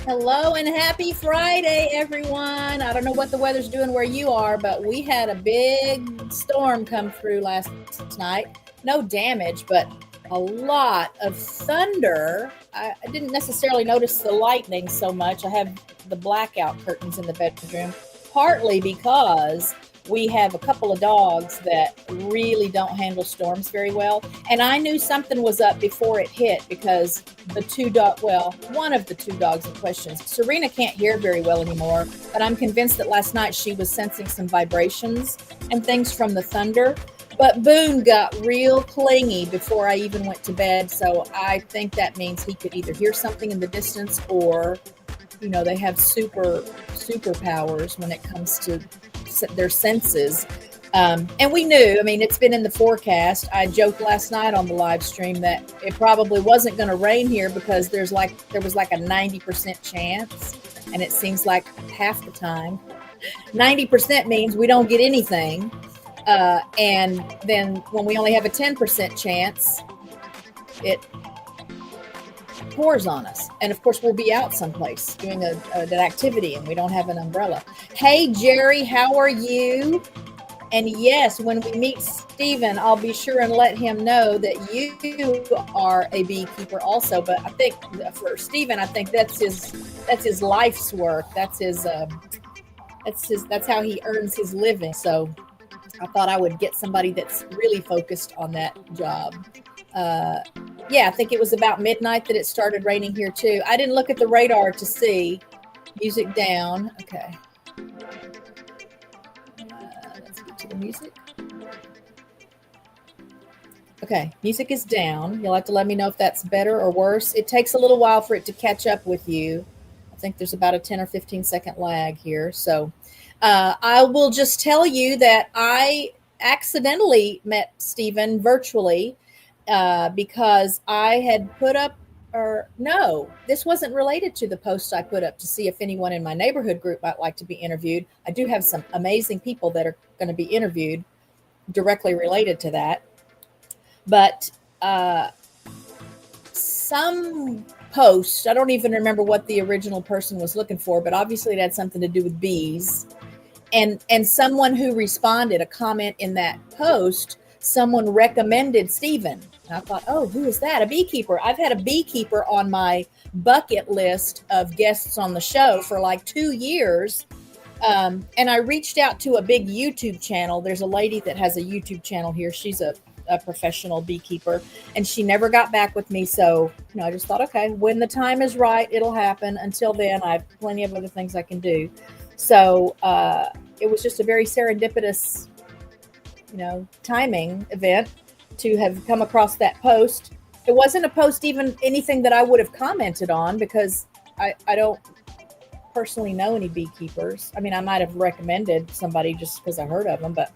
Hello and happy Friday, everyone. I don't know what the weather's doing where you are, but we had a big storm come through last night. No damage, but a lot of thunder. I didn't necessarily notice the lightning so much. I have the blackout curtains in the bedroom, partly because we have a couple of dogs that really don't handle storms very well. And I knew something was up before it hit because one of the two dogs in question, Serena can't hear very well anymore, but I'm convinced that last night she was sensing some vibrations and things from the thunder. But Boone got real clingy before I even went to bed. So I think that means he could either hear something in the distance or, they have superpowers when it comes to their senses. And we knew, it's been in the forecast. I joked last night on the live stream that it probably wasn't going to rain here because there was like a 90% chance. And it seems like half the time, 90% means we don't get anything. And then when we only have a 10% chance, it pours on us. And of course, we'll be out someplace doing an activity and we don't have an umbrella. Hey, Jerry, how are you? And yes, when we meet Stephen, I'll be sure and let him know that you are a beekeeper also. But I think for Stephen, I think that's his life's work. That's how he earns his living. So I thought I would get somebody that's really focused on that job. I think it was about midnight that it started raining here too. I didn't look at the radar to see. Music down. Okay. Let's get to the music. Okay, music is down. You'll have to let me know if that's better or worse. It takes a little while for it to catch up with you. I think there's about a 10 or 15 second lag here. So I will just tell you that I accidentally met Stephen virtually because I had put up, this wasn't related to the post I put up to see if anyone in my neighborhood group might like to be interviewed. I do have some amazing people that are going to be interviewed directly related to that. But some post, I don't even remember what the original person was looking for, but obviously it had something to do with bees. And someone who responded, a comment in that post, someone recommended Stephen. And I thought, oh, who is that? A beekeeper. I've had a beekeeper on my bucket list of guests on the show for like 2 years. And I reached out to a big YouTube channel. There's a lady that has a YouTube channel here. She's a professional beekeeper, and she never got back with me. So, I just thought, okay, when the time is right, it'll happen. Until then, I have plenty of other things I can do. So it was just a very serendipitous, timing event to have come across that post. It wasn't a post, even anything that I would have commented on, because I don't personally know any beekeepers. I might have recommended somebody just because I heard of them, but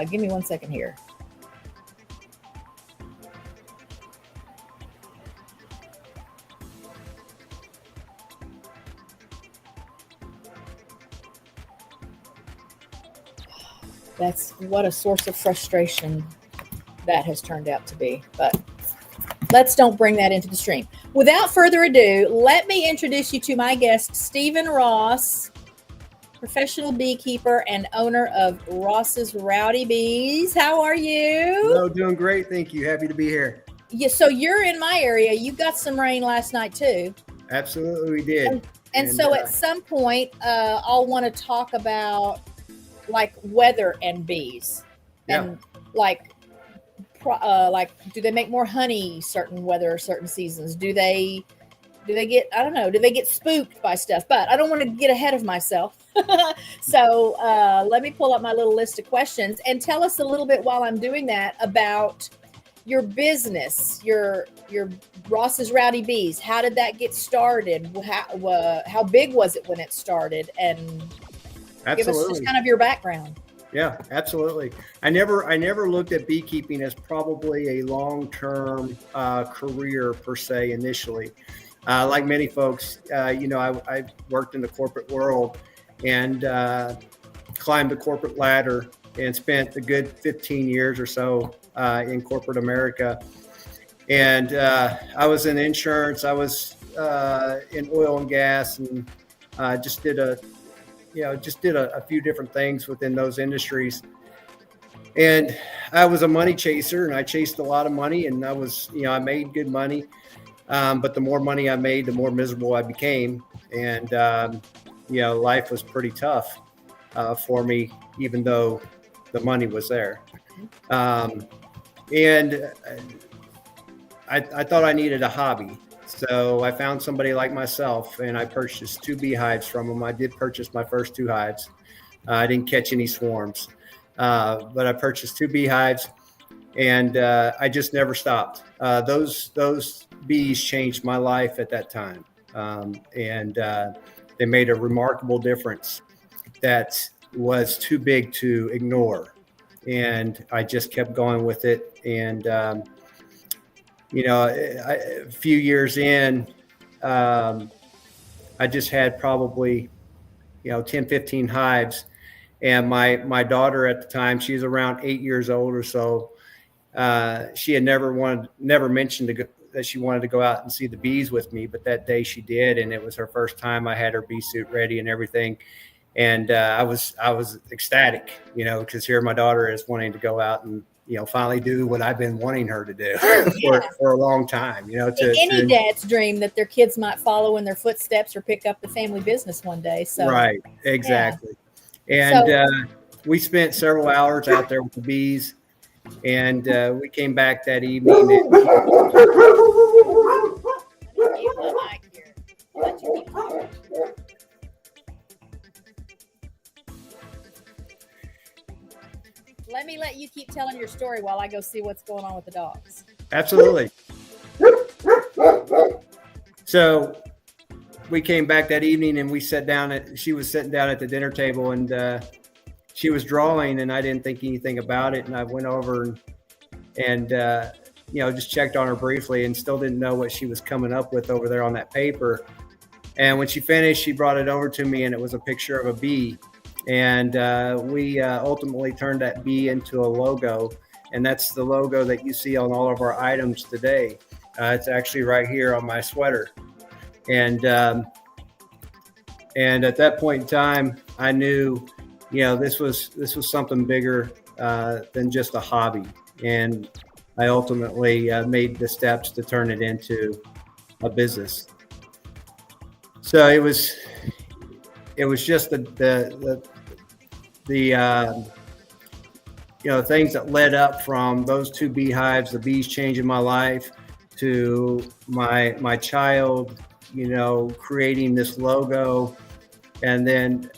give me 1 second here. That's what a source of frustration that has turned out to be. But let's don't bring that into the stream. Without further ado, let me introduce you to my guest, Stephen Ross, professional beekeeper and owner of Ross's Rowdy Bees. How are you? Hello, doing great. Thank you. Happy to be here. Yeah, so you're in my area. You got some rain last night too. Absolutely, we did. And so at some point, I'll want to talk about like weather and bees, and like do they make more honey certain weather or certain seasons? Do they get, I don't know, do they get spooked by stuff? But I don't want to get ahead of myself. So let me pull up my little list of questions and tell us a little bit while I'm doing that about your business, your Ross's Rowdy Bees. How did that get started? How big was it when it started? And give us just kind of your background. Yeah, absolutely. I never looked at beekeeping as probably a long-term career per se initially. Like many folks, I worked in the corporate world and climbed the corporate ladder and spent a good 15 years or so in corporate America. And I was in insurance. I was in oil and gas, and just did a few different things within those industries. And I was a money chaser, and I chased a lot of money, and I made good money. But the more money I made, the more miserable I became. And, life was pretty tough for me, even though the money was there. And I thought I needed a hobby. So I found somebody like myself, and I purchased 2 beehives from them. I did purchase my first 2 hives. I didn't catch any swarms, but I purchased 2 beehives, and I just never stopped. Those bees changed my life at that time, and they made a remarkable difference that was too big to ignore. And I just kept going with it. And a few years in, I just had probably 10, 15 hives. And my daughter at the time, she was around 8 years old or so. She had never mentioned that she wanted to go out and see the bees with me, but that day she did, and it was her first time. I had her bee suit ready and everything, and I was ecstatic, because here my daughter is wanting to go out and finally do what I've been wanting her to do for a long time. Any dad's dream that their kids might follow in their footsteps or pick up the family business one day. So right, exactly. Yeah. And we spent several hours out there with the bees. And we came back that evening. Let me let you keep telling your story while I go see what's going on with the dogs. Absolutely. So we came back that evening, and she was sitting down at the dinner table, and she was drawing, and I didn't think anything about it. And I went over and just checked on her briefly, and still didn't know what she was coming up with over there on that paper. And when she finished, she brought it over to me, and it was a picture of a bee. And we ultimately turned that bee into a logo. And that's the logo that you see on all of our items today. It's actually right here on my sweater. And at that point in time, I knew, this was something bigger than just a hobby. And I ultimately made the steps to turn it into a business. So it was just the things that led up from those 2 beehives, the bees changing my life, to my child, creating this logo, and then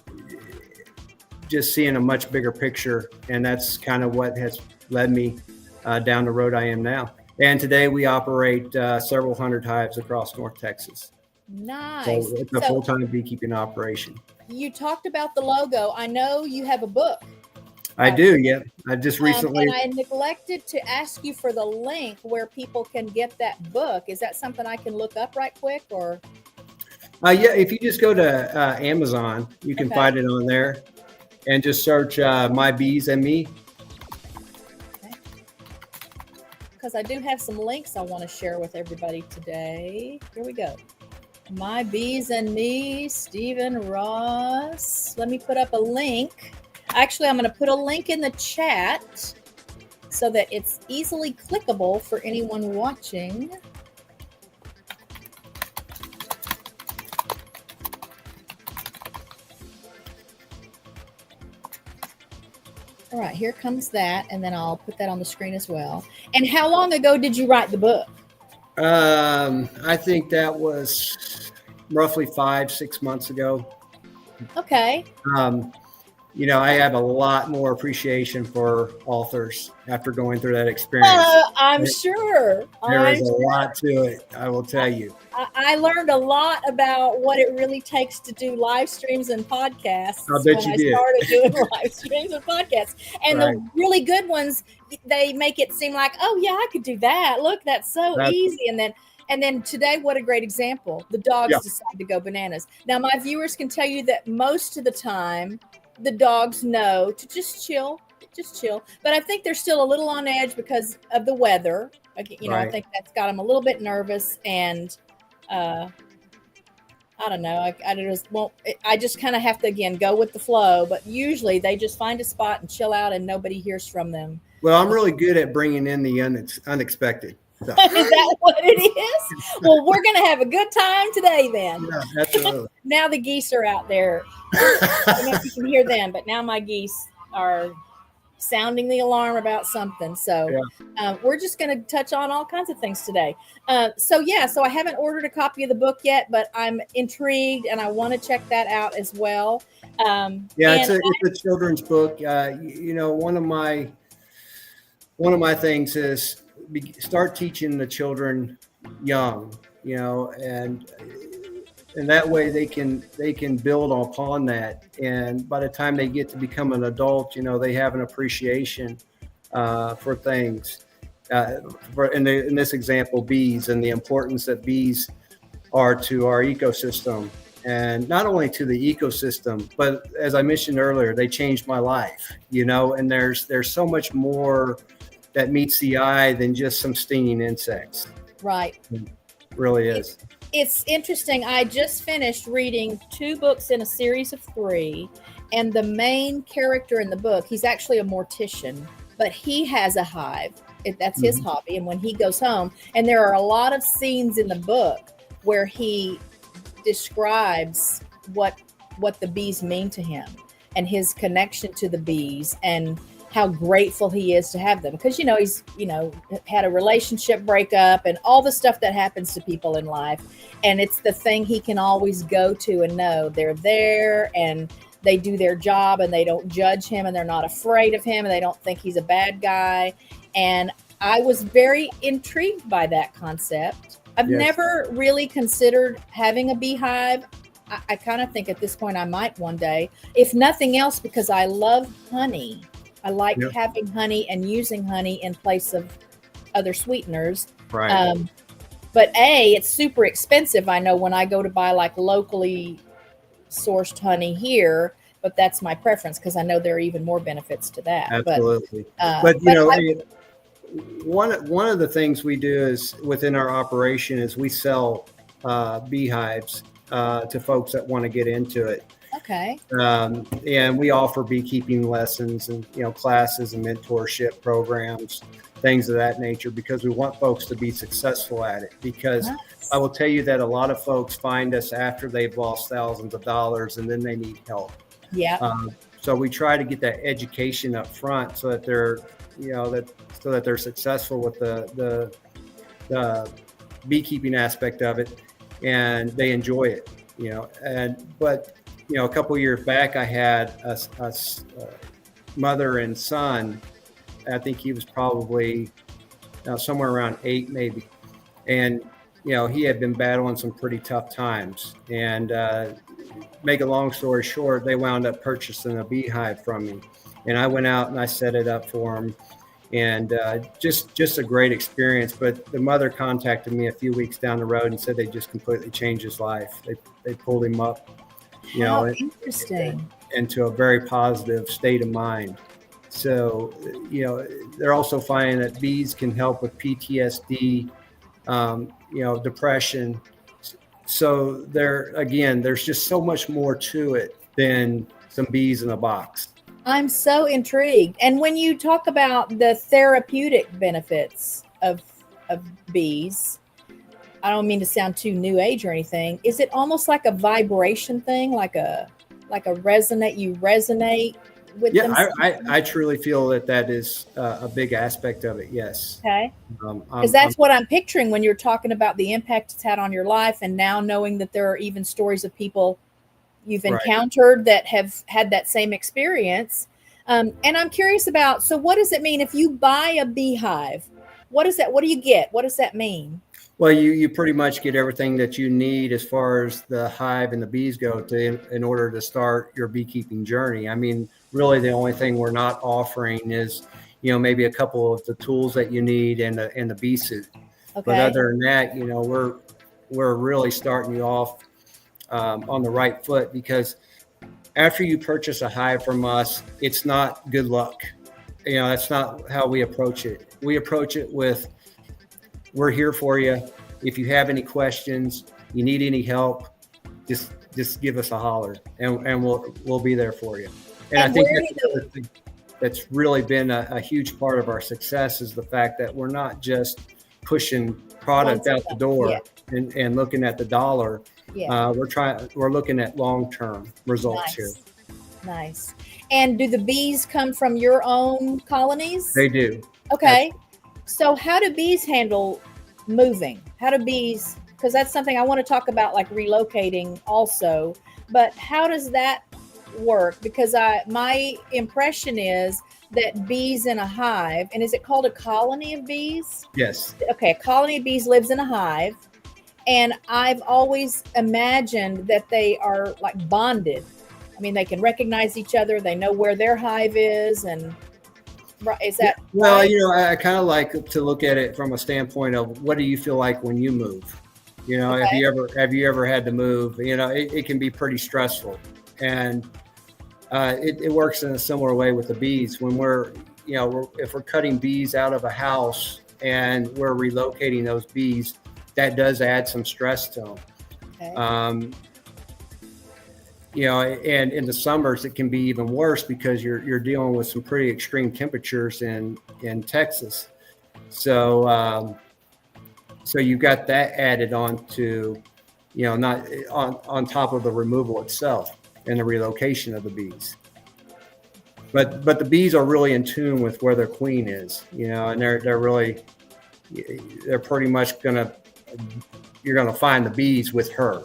just seeing a much bigger picture. And that's kind of what has led me down the road I am now. And today we operate several hundred hives across North Texas. Nice. So it's a full-time beekeeping operation. You talked about the logo. I know you have a book. I do, yeah. I just recently... and I neglected to ask you for the link where people can get that book. Is that something I can look up right quick, or? Yeah, if you just go to Amazon, you can find it on there, and just search My Bees and Me. Okay. Because I do have some links I want to share with everybody today. Here we go. My Bees and Me, Stephen Ross. Let me put up a link. Actually, I'm going to put a link in the chat so that it's easily clickable for anyone watching. All right, here comes that, and then I'll put that on the screen as well. And how long ago did you write the book? I think that was roughly 5-6 months ago. Okay. I have a lot more appreciation for authors after going through that experience. I'm sure. There is a lot to it, I will tell you. I learned a lot about what it really takes to do live streams and podcasts. I bet you did. I started doing live streams and podcasts. And the really good ones, they make it seem like, oh, yeah, I could do that. Look, that's easy. And then today, what a great example. The dogs decide to go bananas. Now, my viewers can tell you that most of the time, the dogs know to just chill. But I think they're still a little on edge because of the weather. You know, I think that's got them a little bit nervous, and I don't know. I just won't. I just kind of have to again go with the flow. But usually they just find a spot and chill out, and nobody hears from them. Well, I'm really good at bringing in the unexpected. So. Is that what it is? Well, we're gonna have a good time today, then. Yeah, absolutely. Now the geese are out there. I don't know if you can hear them, but now my geese are sounding the alarm about something. So we're just going to touch on all kinds of things today. So I haven't ordered a copy of the book yet, but I'm intrigued and I want to check that out as well. It's a children's book. You know, one of my things is start teaching the children young, you know, and that way they can build upon that. And by the time they get to become an adult, you know, they have an appreciation for things. In this example, bees, and the importance that bees are to our ecosystem, and not only to the ecosystem, but as I mentioned earlier, they changed my life, you know, and there's so much more that meets the eye than just some stinging insects. Right. It really is. It's interesting. I just finished reading 2 books in a series of 3, and the main character in the book, he's actually a mortician, but he has a hive. That's his hobby. And when he goes home, and there are a lot of scenes in the book where he describes what the bees mean to him and his connection to the bees and how grateful he is to have them, because, you know, he's, you know, had a relationship breakup and all the stuff that happens to people in life. And it's the thing he can always go to and know they're there and they do their job and they don't judge him and they're not afraid of him and they don't think he's a bad guy. And I was very intrigued by that concept. I've never really considered having a beehive. I kind of think at this point I might one day, if nothing else, because I love honey. I like having honey and using honey in place of other sweeteners. Right. But it's super expensive. I know when I go to buy like locally sourced honey here, but that's my preference because I know there are even more benefits to that. Absolutely. But you know, one of the things we do is within our operation is we sell beehives to folks that want to get into it. Okay. And we offer beekeeping lessons and, you know, classes and mentorship programs, things of that nature, because we want folks to be successful at it. Because I will tell you that a lot of folks find us after they've lost thousands of dollars and then they need help. Yeah. So we try to get that education up front so that they're, you know, so that they're successful with the beekeeping aspect of it and they enjoy it, you know. But you know, a couple of years back, I had a mother and son. I think he was probably somewhere around 8, maybe. And, you know, he had been battling some pretty tough times. And make a long story short, they wound up purchasing a beehive from me. And I went out and I set it up for him. And just a great experience. But the mother contacted me a few weeks down the road and said they just completely changed his life. They pulled him up. You know, interesting. Into a very positive state of mind. So, you know, they're also finding that bees can help with PTSD, you know, depression. So there's just so much more to it than some bees in a box. I'm so intrigued. And when you talk about the therapeutic benefits of bees, I don't mean to sound too new age or anything. Is it almost like a vibration thing, like a resonate? You resonate with them? I truly feel that is a big aspect of it. Yes. Okay. Because that's what I'm picturing when you're talking about the impact it's had on your life, and now knowing that there are even stories of people you've encountered that have had that same experience. And I'm curious about, so what does it mean if you buy a beehive? What is that? What do you get? What does that mean? Well, you pretty much get everything that you need as far as the hive and the bees go in order to start your beekeeping journey. I mean, really the only thing we're not offering is, you know, maybe a couple of the tools that you need and the bee suit. Okay. But other than that, you know, we're really starting you off on the right foot, because after you purchase a hive from us, it's not good luck. You know, that's not how we approach it. We approach it with we're here for you. If you have any questions, you need any help, just give us a holler, and we'll be there for you. And I think that's really been a huge part of our success is the fact that we're not just pushing product out the door and looking at the dollar. We're looking at long-term results here. Nice. And do the bees come from your own colonies? They do. Okay. So how do bees handle moving? How do bees, because that's something I want to talk about, like relocating also, but how does that work? Because my impression is that bees in a hive, and is it called a colony of bees? Yes. Okay, a colony of bees lives in a hive, and I've always imagined that they are like bonded. I mean, they can recognize each other. They know where their hive is, and is that well? right? You know, I kind of like to look at it from a standpoint of what do you feel like when you move? You know, have you ever had to move? You know, it can be pretty stressful, and it works in a similar way with the bees. When if we're cutting bees out of a house and we're relocating those bees, that does add some stress to them. Okay. You know, and in the summers it can be even worse because you're dealing with some pretty extreme temperatures in Texas. So so you've got that added on to, you know, not on top of the removal itself and the relocation of the bees. But the bees are really in tune with where their queen is, you know, and they're pretty much you're gonna find the bees with her.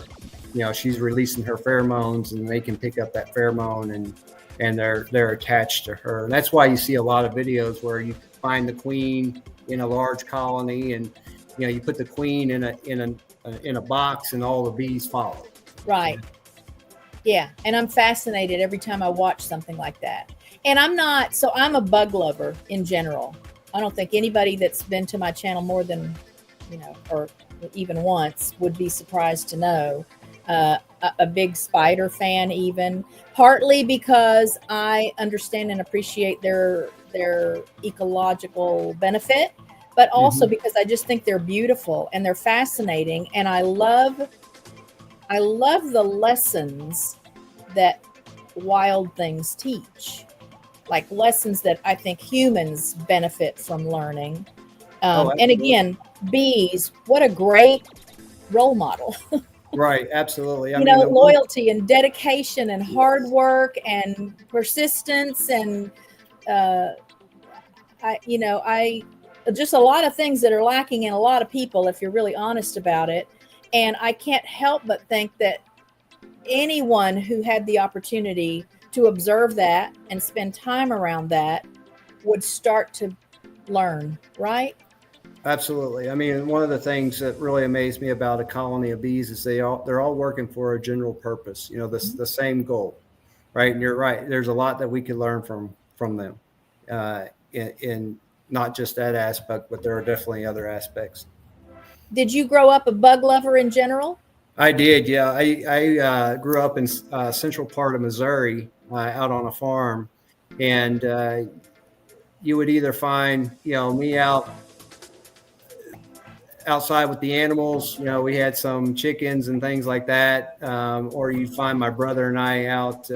You know, she's releasing her pheromones, and they can pick up that pheromone, and they're attached to her. And that's why you see a lot of videos where you find the queen in a large colony, and you know, you put the queen in a box, and all the bees follow. Right. Yeah, and I'm fascinated every time I watch something like that. And I'm a bug lover in general. I don't think anybody that's been to my channel more than, you know, or even once would be surprised to know. A big spider fan, even partly because I understand and appreciate their ecological benefit, but also because I just think they're beautiful and they're fascinating, and I love the lessons that wild things teach, like lessons that I think humans benefit from learning. And again, bees, what a great role model. Right, absolutely. I mean, loyalty and dedication and hard work and persistence and I just a lot of things that are lacking in a lot of people, if you're really honest about it. And I can't help but think that anyone who had the opportunity to observe that and spend time around that would start to learn, right? Absolutely. I mean, one of the things that really amazed me about a colony of bees is they're all working for a general purpose. You know, the same goal, right? And you're right. There's a lot that we could learn from them, in not just that aspect, but there are definitely other aspects. Did you grow up a bug lover in general? I did. Yeah, I grew up in central part of Missouri, out on a farm, and you would either find, you know, me outside with the animals. You know, we had some chickens and things like that, or you'd find my brother and I out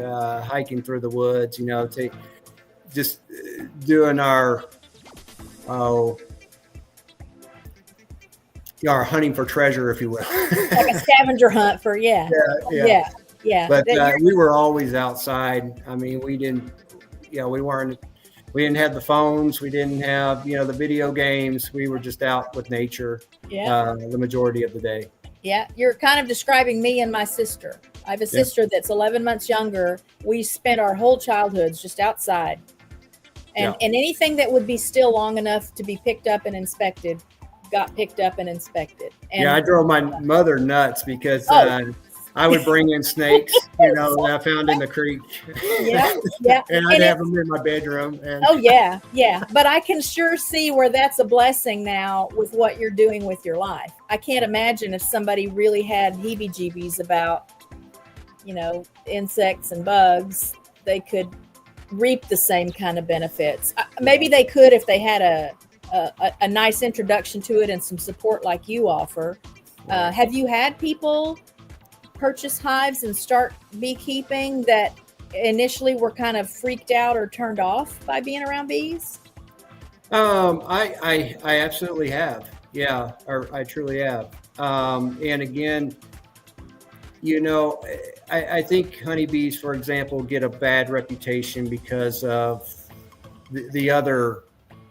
hiking through the woods, you know, just doing our hunting for treasure, if you will. Like a scavenger hunt for, yeah. But we were always outside. I mean, we didn't have the phones. We didn't have, you know, the video games. We were just out with nature the majority of the day. Yeah, you're kind of describing me and my sister. I have a sister that's 11 months younger. We spent our whole childhoods just outside. And anything that would be still long enough to be picked up and inspected got picked up and inspected. And I drove my mother nuts because I would bring in snakes, you know, that I found in the creek. Yeah. And I'd have them in my bedroom. But I can sure see where that's a blessing now with what you're doing with your life. I can't imagine if somebody really had heebie-jeebies about, you know, insects and bugs, they could reap the same kind of benefits. Maybe they could if they had a nice introduction to it and some support like you offer. Have you had people purchase hives and start beekeeping that initially were kind of freaked out or turned off by being around bees? I absolutely have. Yeah, or I truly have. And again, I think honeybees, for example, get a bad reputation because of the other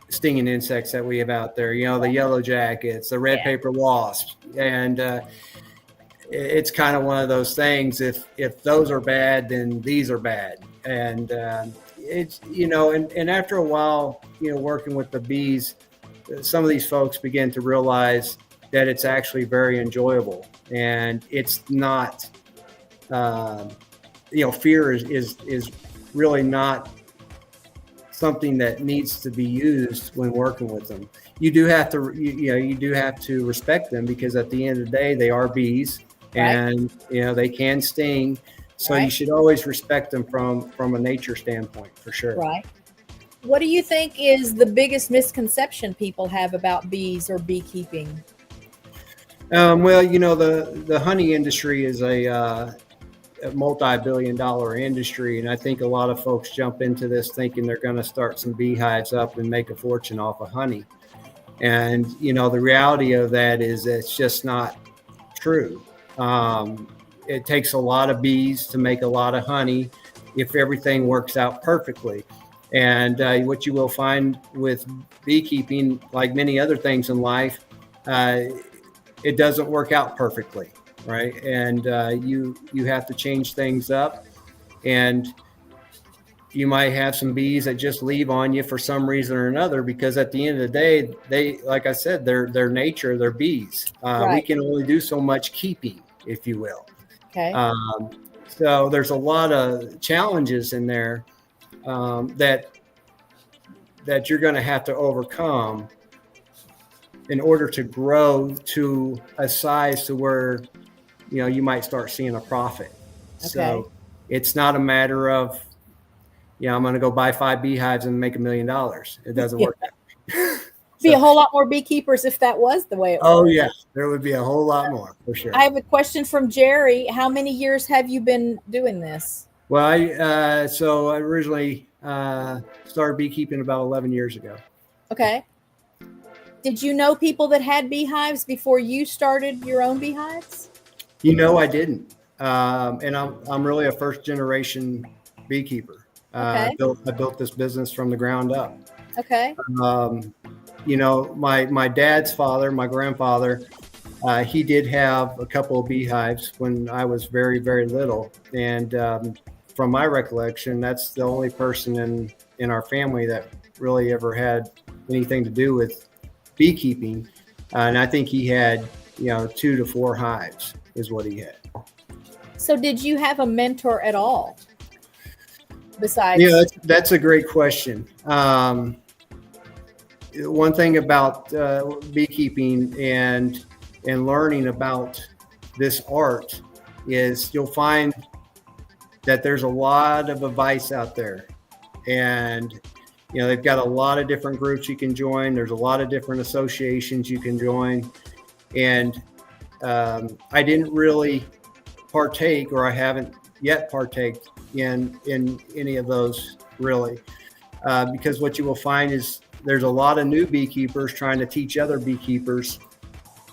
stinging insects that we have out there, the yellow jackets, the red paper wasps. And it's kind of one of those things. If those are bad, then these are bad. And it's, and after a while, working with the bees, some of these folks begin to realize that it's actually very enjoyable, and it's not, fear is really not something that needs to be used when working with them. You do have to, you do have to respect them, because at the end of the day, they are bees, and they can sting. So you should always respect them from a nature standpoint, for sure. Right. What do you think is the biggest misconception people have about bees or beekeeping? Well, the honey industry is a multi-billion-dollar industry, and I think a lot of folks jump into this thinking they're going to start some beehives up and make a fortune off of honey. And the reality of that is it's just not true. It takes a lot of bees to make a lot of honey if everything works out perfectly. And what you will find with beekeeping, like many other things in life, it doesn't work out perfectly, right? And you have to change things up, and you might have some bees that just leave on you for some reason or another, because at the end of the day, they, like I said, they're nature, they're bees. We can only do so much keeping, if you will. Okay. So there's a lot of challenges in there that you're going to have to overcome in order to grow to a size to where, you might start seeing a profit. Okay. So it's not a matter of, I'm going to go buy 5 beehives and make $1 million. It doesn't work that way. Be a whole lot more beekeepers if that was the way it was. Oh, yeah. There would be a whole lot more, for sure. I have a question from Jerry. How many years have you been doing this? Well, I originally started beekeeping about 11 years ago. Okay. Did you know people that had beehives before you started your own beehives? I didn't. And I'm really a first generation beekeeper. Okay. I built this business from the ground up. Okay. My dad's father, my grandfather, he did have a couple of beehives when I was very, very little. And from my recollection, that's the only person in our family that really ever had anything to do with beekeeping. And I think he had, 2 to 4 hives is what he had. So did you have a mentor at all? Besides? Yeah, that's a great question. One thing about beekeeping and learning about this art is you'll find that there's a lot of advice out there, and they've got a lot of different groups you can join. There's a lot of different associations you can join, and I didn't really partake, or I haven't yet partaked in any of those really, because what you will find is there's a lot of new beekeepers trying to teach other beekeepers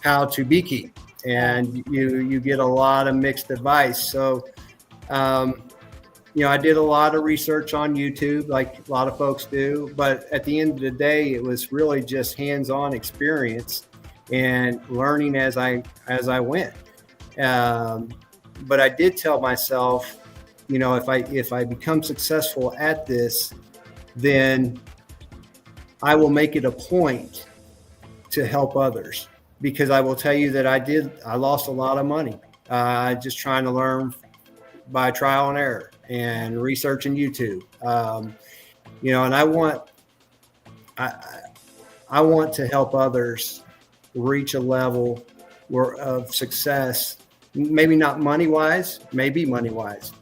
how to beekeep, and you get a lot of mixed advice. So, I did a lot of research on YouTube, like a lot of folks do, but at the end of the day, it was really just hands-on experience and learning as I went. But I did tell myself, if I become successful at this, then I will make it a point to help others, because I will tell you that I lost a lot of money just trying to learn by trial and error and researching YouTube. And I want to help others reach a level of success, maybe not money-wise, maybe money-wise,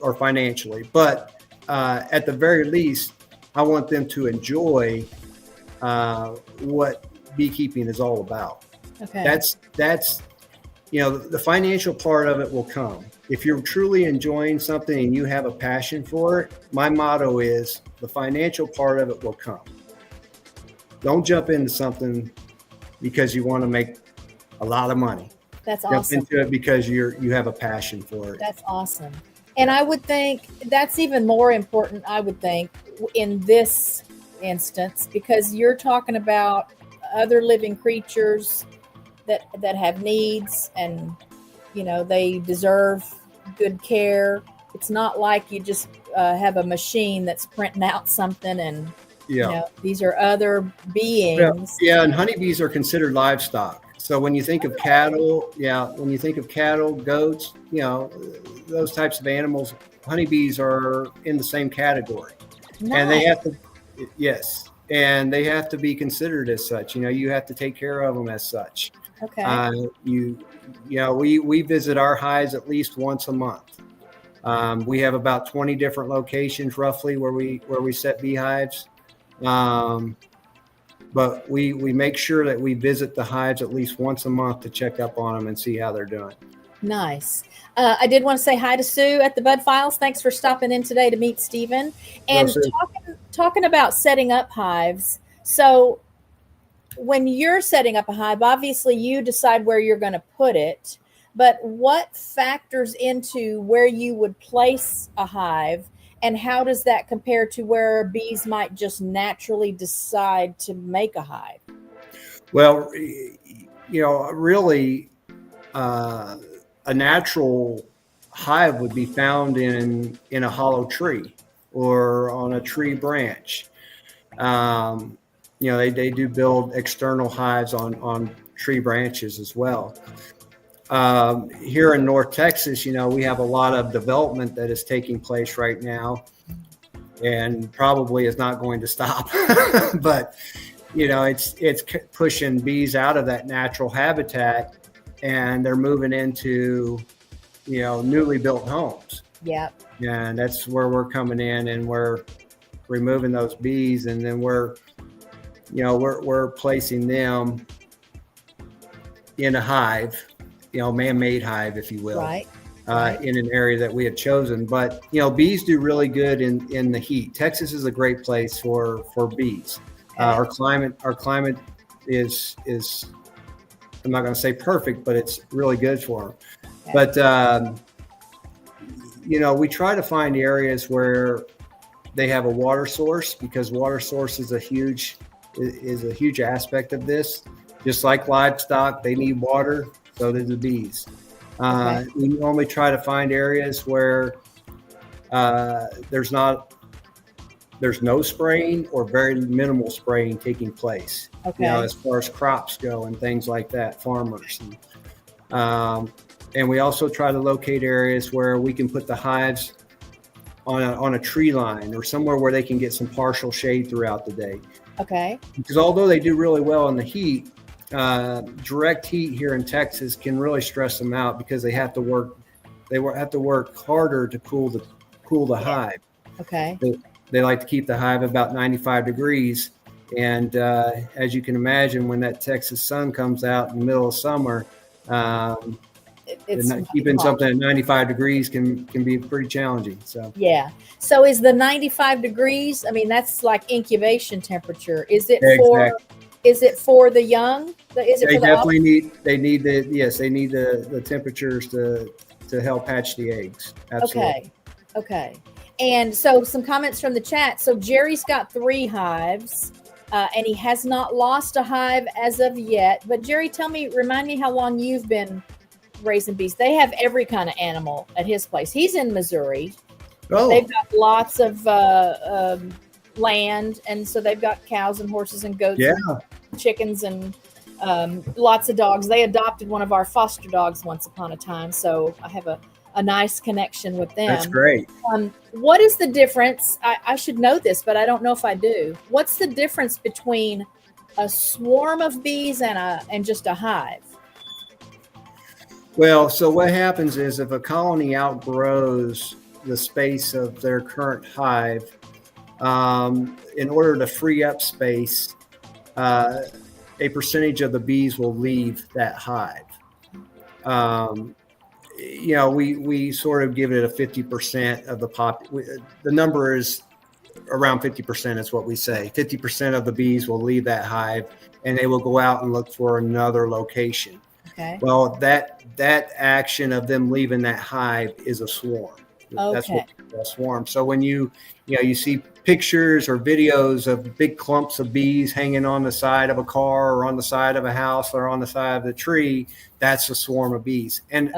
or financially, but at the very least, I want them to enjoy what beekeeping is all about. Okay. That's the financial part of it will come. If you're truly enjoying something and you have a passion for it, my motto is the financial part of it will come. Don't jump into something because you want to make a lot of money. That's Jump awesome. into it because you have a passion for it. That's awesome. And I would think that's even more important, I would think, in this instance, because you're talking about other living creatures that have needs, and they deserve good care. It's not like you just have a machine that's printing out something, and these are other beings. Yeah, and honeybees are considered livestock. So when you think of cattle, goats, those types of animals, honeybees are in the same category. Nice. And they have to, yes, and they have to be considered as such. You have to take care of them as such. Okay. We visit our hives at least once a month. We have about 20 different locations roughly where we set beehives. But we make sure that we visit the hives at least once a month to check up on them and see how they're doing. Nice. I did want to say hi to Sue at the Bud Files. Thanks for stopping in today to meet Stephen. And talking about setting up hives. So when you're setting up a hive, obviously you decide where you're going to put it, but what factors into where you would place a hive, and how does that compare to where bees might just naturally decide to make a hive? Well, really, a natural hive would be found in a hollow tree or on a tree branch. They do build external hives on tree branches as well. Here in North Texas, we have a lot of development that is taking place right now, and probably is not going to stop. But it's pushing bees out of that natural habitat, and they're moving into newly built homes. Yeah. And that's where we're coming in, and we're removing those bees, and then we're placing them in a hive, man-made hive, if you will, right. In an area that we have chosen. But bees do really good in the heat. Texas is a great place for bees. Okay. Our climate is I'm not going to say perfect, but it's really good for them. Okay. But we try to find areas where they have a water source, because water source is a huge aspect of this. Just like livestock, they need water, so do the bees. Okay. We normally try to find areas where there's no spraying or very minimal spraying taking place. Okay. As far as crops go and things like that, farmers. And we also try to locate areas where we can put the hives on a tree line or somewhere where they can get some partial shade throughout the day. Okay. Because although they do really well in the heat, direct heat here in Texas can really stress them out, because they have to work. They have to work harder to cool the hive. Okay. They like to keep the hive about 95 degrees, and as you can imagine, when that Texas sun comes out in the middle of summer, keeping something at 95 degrees can be pretty challenging. So yeah. So is the 95 degrees? I mean, that's like incubation temperature. Is it for the young? They need the temperatures to help hatch the eggs. Absolutely. Okay. And so some comments from the chat. So Jerry's got 3 hives, and he has not lost a hive as of yet. But Jerry, remind me how long you've been raising bees. They have every kind of animal at his place. He's in Missouri. Oh. They've got lots of land, and so they've got cows and horses and goats, and chickens, and lots of dogs. They adopted one of our foster dogs once upon a time, so I have a nice connection with them. That's great. What is the difference? I should know this, but I don't know if I do. What's the difference between a swarm of bees and just a hive? Well, so what happens is, if a colony outgrows the space of their current hive, in order to free up space, a percentage of the bees will leave that hive. We sort of give it a 50% of the the number is around 50% is what we say. 50% of the bees will leave that hive and they will go out and look for another location. Okay. Well, that action of them leaving that hive is a swarm. Okay. That's what we call a swarm. So when you see pictures or videos of big clumps of bees hanging on the side of a car or on the side of a house or on the side of the tree, that's a swarm of bees. And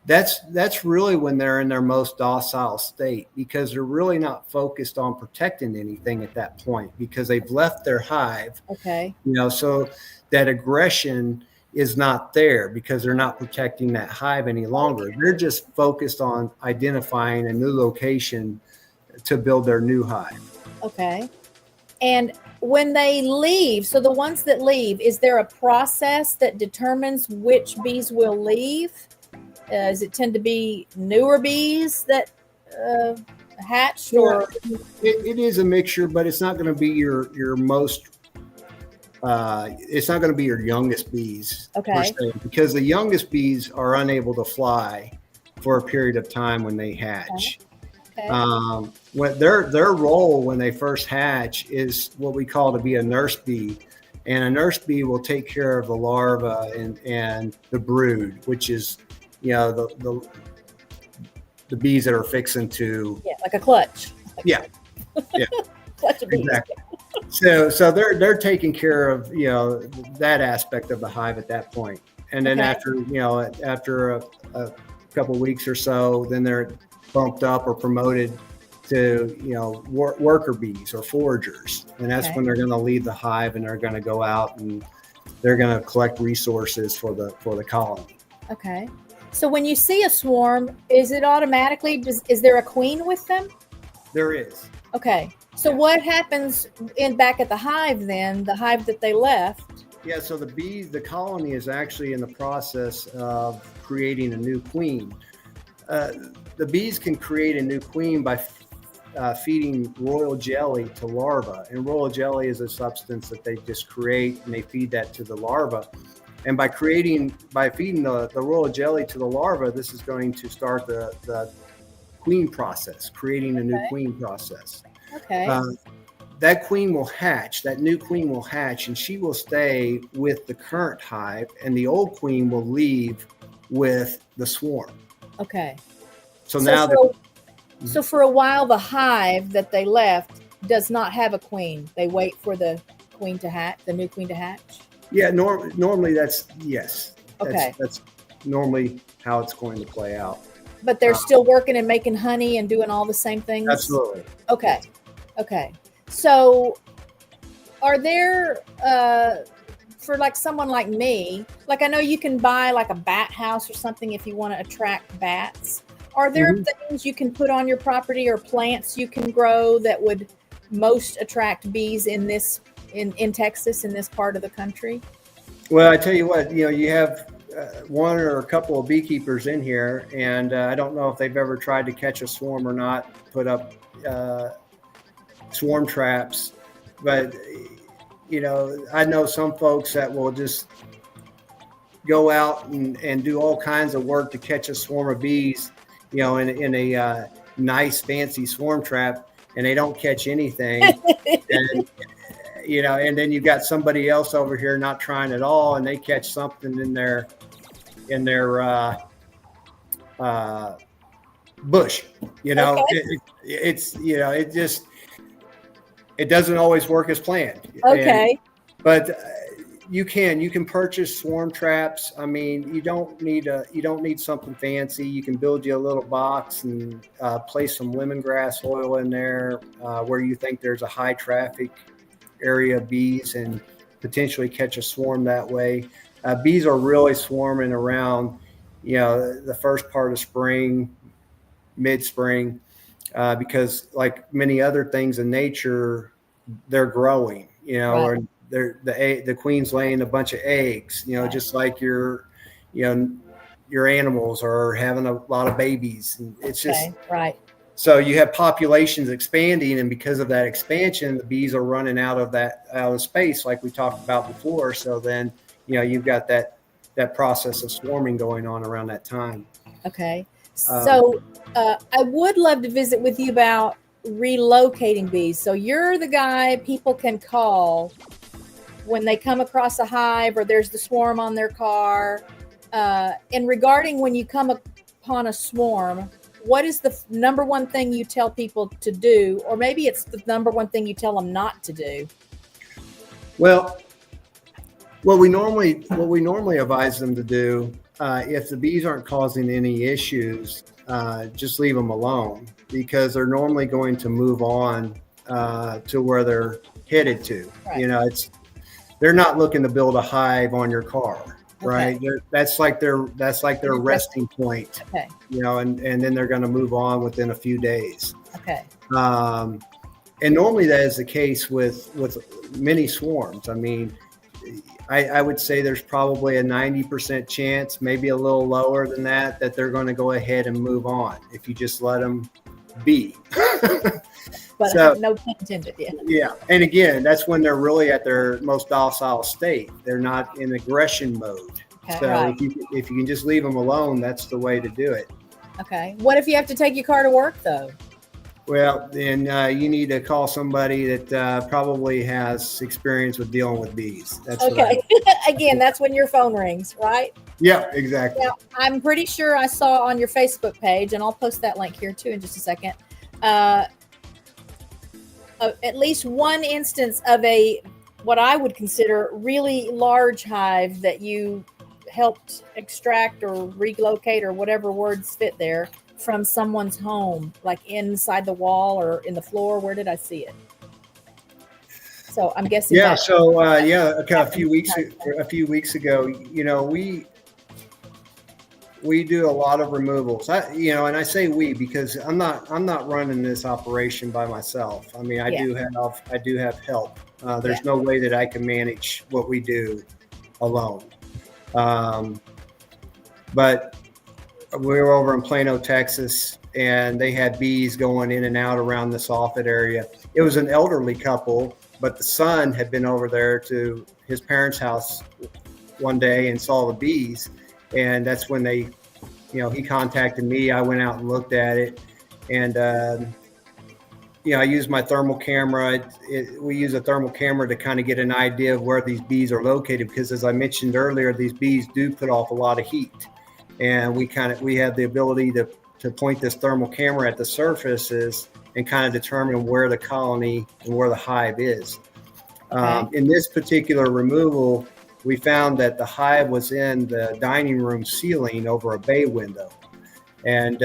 that's really when they're in their most docile state, because they're really not focused on protecting anything at that point, because they've left their hive. Okay. So that aggression is not there because they're not protecting that hive any longer. They're just focused on identifying a new location to build their new hive. Okay. And when they leave, so the ones that leave, is there a process that determines which bees will leave? Does it tend to be newer bees that hatched, or it is a mixture, but it's not going to be your most it's not going to be your youngest bees, per se, because the youngest bees are unable to fly for a period of time when they hatch. What their role when they first hatch is what we call to be a nurse bee, and a nurse bee will take care of the larva and the brood, which is the bees that are fixing to like a clutch. Clutch of bees. Exactly. So they're taking care of that aspect of the hive at that point, and then after a couple of weeks or so, then they're bumped up or promoted to worker bees or foragers, and that's when they're going to leave the hive and they're going to go out and they're going to collect resources for the colony. Okay. So when you see a swarm, is it automatically is there a queen with them? There is. Okay. So what happens back at the hive then, the hive that they left? Yeah, so the colony is actually in the process of creating a new queen. The bees can create a new queen by feeding royal jelly to larvae. And royal jelly is a substance that they just create, and they feed that to the larva. And by feeding the royal jelly to the larva, this is going to start the queen process, creating a new queen process. Okay. That queen will hatch, that new queen will hatch, and she will stay with the current hive, and the old queen will leave with the swarm. Okay. So for a while, the hive that they left does not have a queen. They wait for the queen to hatch, the new queen to hatch. Yeah, normally that's yes. Okay. That's normally how it's going to play out. But they're still working and making honey and doing all the same things? Absolutely. Okay. So are there, for like someone like me, like I know you can buy like a bat house or something if you want to attract bats. Are there things you can put on your property or plants you can grow that would most attract bees in Texas, in this part of the country? Well, I tell you what, you have one or a couple of beekeepers in here, and I don't know if they've ever tried to catch a swarm or not, put up swarm traps, but I know some folks that will just go out and do all kinds of work to catch a swarm of bees, in a nice fancy swarm trap, and they don't catch anything. And then you've got somebody else over here not trying at all, and they catch something in their bush. It doesn't always work as planned. Okay. But you can purchase swarm traps. I mean, you don't need something fancy. You can build you a little box and place some lemongrass oil in there where you think there's a high traffic area of bees, and potentially catch a swarm that way. Bees are really swarming around, the first part of spring, mid-spring, because like many other things in nature, they're growing, or the queen's laying a bunch of eggs, just like your animals are having a lot of babies, and it's just right. So you have populations expanding, and because of that expansion, the bees are running out of space, like we talked about before. So then, you've got that process of swarming going on around that time. Okay. So I would love to visit with you about relocating bees. So you're the guy people can call when they come across a hive or there's the swarm on their car. And regarding when you come upon a swarm, what is the number one thing you tell people to do? Or maybe it's the number one thing you tell them not to do? Well, what we normally advise them to do, if the bees aren't causing any issues, just leave them alone, because they're normally going to move on to where they're headed to. Right. They're not looking to build a hive on your car. Right. Okay. That's like their resting point. Okay. And then they're going to move on within a few days. Okay. And normally that is the case with many swarms. I mean, I would say there's probably a 90% chance, maybe a little lower than that they're going to go ahead and move on if you just let them be. But so, no pun intended. Yeah. And again, that's when they're really at their most docile state. They're not in aggression mode. Okay, so right. if you can just leave them alone, that's the way to do it. Okay. What if you have to take your car to work, though? Well, then you need to call somebody that probably has experience with dealing with bees. That's okay. Again, that's when your phone rings, right? Yeah, exactly. Now, I'm pretty sure I saw on your Facebook page, and I'll post that link here too in just a second, at least one instance of what I would consider really large hive that you helped extract or relocate or whatever words fit there from someone's home, like inside the wall or in the floor. Where did I see it? So I'm guessing. Yeah. So a few weeks ago, we do a lot of removals. And I say we because I'm not running this operation by myself. I mean, I do have help. There's no way that I can manage what we do alone. But we were over in Plano, Texas, and they had bees going in and out around the soffit area. It was an elderly couple, but the son had been over there to his parents' house one day and saw the bees. And that's when he contacted me. I went out and looked at it, and I used my thermal camera. We use a thermal camera to kind of get an idea of where these bees are located, because as I mentioned earlier, these bees do put off a lot of heat, and we have the ability to point this thermal camera at the surfaces and kind of determine where the colony and where the hive is. Okay. In this particular removal, we found that the hive was in the dining room ceiling over a bay window. And,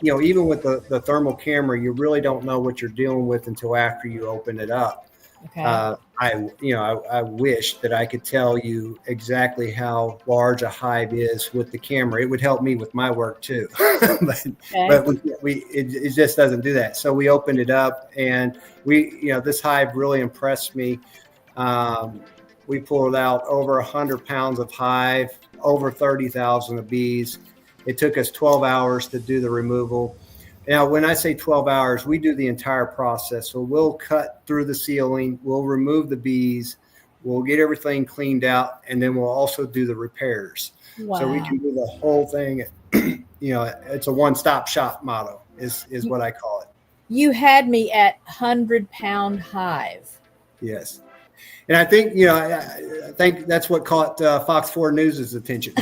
even with the thermal camera, you really don't know what you're dealing with until after you open it up. Okay. I wish that I could tell you exactly how large a hive is with the camera. It would help me with my work too, but it just doesn't do that. So we opened it up, and this hive really impressed me. We pulled out over 100 pounds of hive, over 30,000 of bees. It took us 12 hours to do the removal. Now, when I say 12 hours, we do the entire process. So we'll cut through the ceiling, we'll remove the bees, we'll get everything cleaned out, and then we'll also do the repairs. Wow. So we can do the whole thing. It's a one-stop shop model is what I call it. You had me at 100-pound hive. Yes. And I think, I think that's what caught Fox 4 News' attention.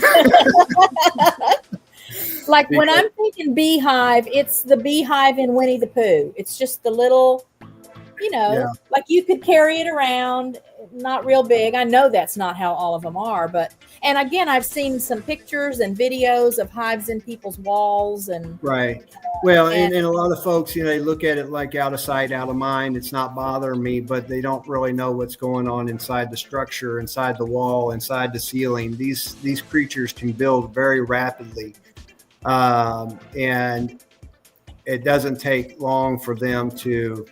Like when I'm thinking beehive, it's the beehive in Winnie the Pooh. It's just the little, like you could carry it around, not real big. I know that's not how all of them are, and again, I've seen some pictures and videos of hives in people's walls and. Right. Well, and a lot of folks, they look at it like out of sight, out of mind. It's not bothering me, but they don't really know what's going on inside the structure, inside the wall, inside the ceiling. These creatures can build very rapidly. And it doesn't take long for them to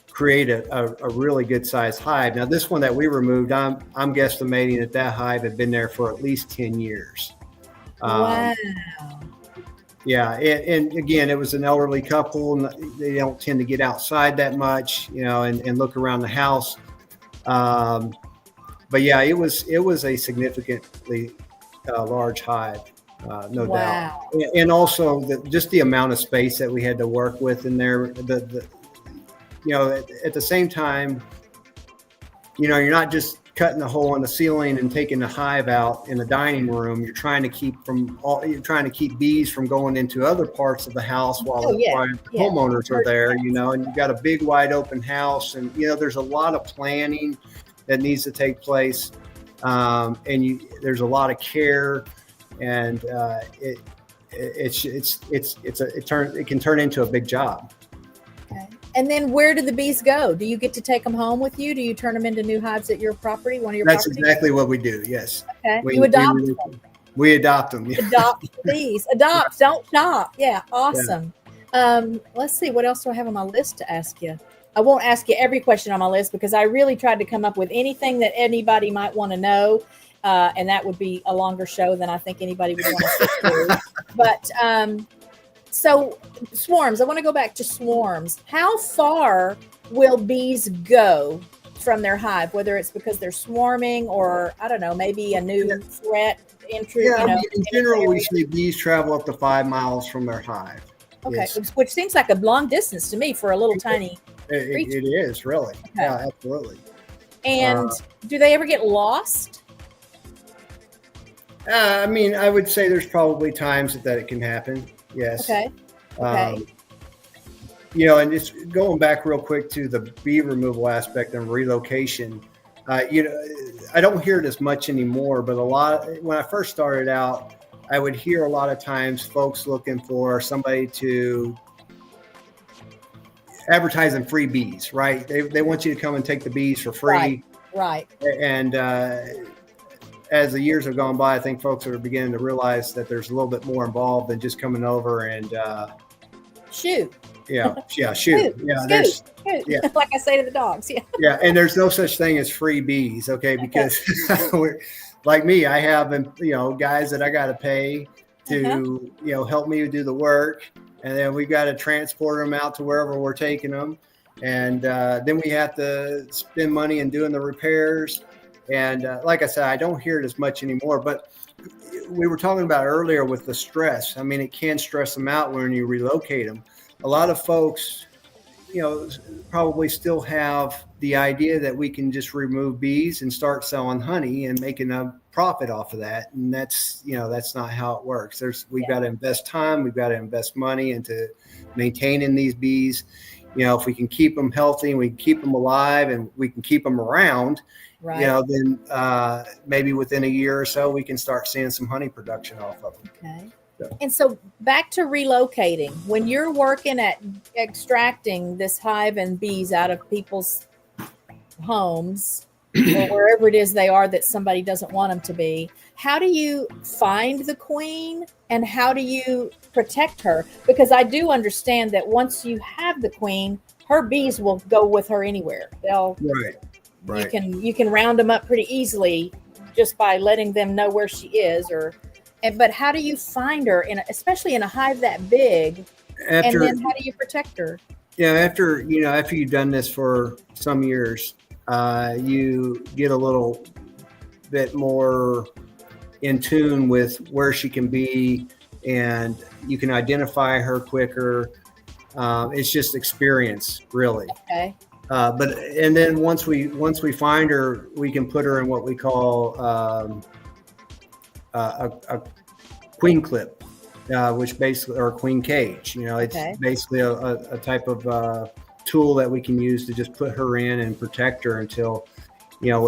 create a really good sized hive. Now, this one that we removed, I'm guesstimating that hive had been there for at least 10 years. Wow. Yeah, and again, it was an elderly couple, and they don't tend to get outside that much, and look around the house. But yeah, it was a significantly large hive, no doubt, Wow. and also just the amount of space that we had to work with in there. At the same time, you're not just cutting the hole in the ceiling and taking the hive out in the dining room. You're trying to keep bees from going into other parts of the house while the homeowners are there, and you've got a big wide open house, and there's a lot of planning that needs to take place, and there's a lot of care, and it can turn into a big job. Okay. And then where do the bees go? Do you get to take them home with you? Do you turn them into new hives at your property, one of your That's properties? exactly what we do, yes. Okay. You adopt them. We adopt them. Yeah. Adopt bees. Adopt, don't shop. Yeah, awesome. Yeah. Let's see, what else do I have on my list to ask you? I won't ask you every question on my list because I really tried to come up with anything that anybody might want to know. And that would be a longer show than I think anybody would want to sit through. But so swarms, I want to go back to swarms. How far will bees go from their hive, whether it's because they're swarming or, I don't know, maybe a new threat entry? Yeah, in general, we see bees travel up to 5 miles from their hive. Okay, Yes. which seems like a long distance to me for a little tiny creature. It is, really. Okay. Yeah, absolutely. And do they ever get lost? I would say there's probably times that it can happen. Yes. Okay. And just going back real quick to the bee removal aspect and relocation, I don't hear it as much anymore, but when I first started out, I would hear a lot of times folks looking for somebody to advertising free bees, right? They want you to come and take the bees for free. Right. And as the years have gone by, I think folks are beginning to realize that there's a little bit more involved than just coming over and shoot. Yeah, shoot. Shoot. Yeah, Shoot. yeah. Like I say to the dogs. Yeah. Yeah, and there's no such thing as free bees, okay? Because like me, I have guys that I got to pay to help me do the work, and then we got to transport them out to wherever we're taking them, and then we have to spend money in doing the repairs. And like I said, I don't hear it as much anymore, but we were talking about earlier with the stress. I mean, it can stress them out when you relocate them. A lot of folks, probably still have the idea that we can just remove bees and start selling honey and making a profit off of that. And that's not how it works. We've got to invest time. We've got to invest money into maintaining these bees. If we can keep them healthy and we can keep them alive and we can keep them around, then maybe within a year or so, we can start seeing some honey production off of them. Okay. And so back to relocating, when you're working at extracting this hive and bees out of people's homes or wherever it is they are that somebody doesn't want them to be, how do you find the queen and how do you protect her? Because I do understand that once you have the queen, her bees will go with her anywhere. Right. You can round them up pretty easily just by letting them know where she is, but how do you find her, especially in a hive that big? And then how do you protect her? Yeah, after you've done this for some years, you get a little bit more in tune with where she can be, and you can identify her quicker. It's just experience, really. Okay. And then once we find her, we can put her in what we call a queen clip, which basically, or a queen cage. It's basically a type of tool that we can use to just put her in and protect her until,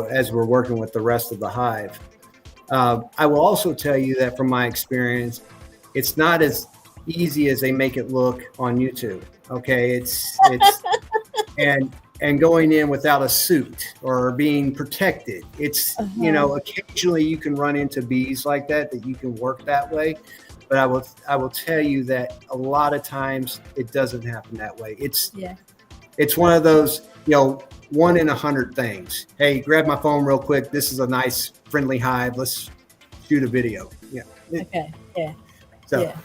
as we're working with the rest of the hive. I will also tell you that from my experience, it's not as easy as they make it look on YouTube. Okay, it's and going in without a suit or being protected. It's, occasionally you can run into bees like that you can work that way. But I will tell you that a lot of times it doesn't happen that way. It's one of those, 1 in 100 things. Hey, grab my phone real quick. This is a nice friendly hive. Let's shoot a video. Yeah. Okay. Yeah. So, yeah.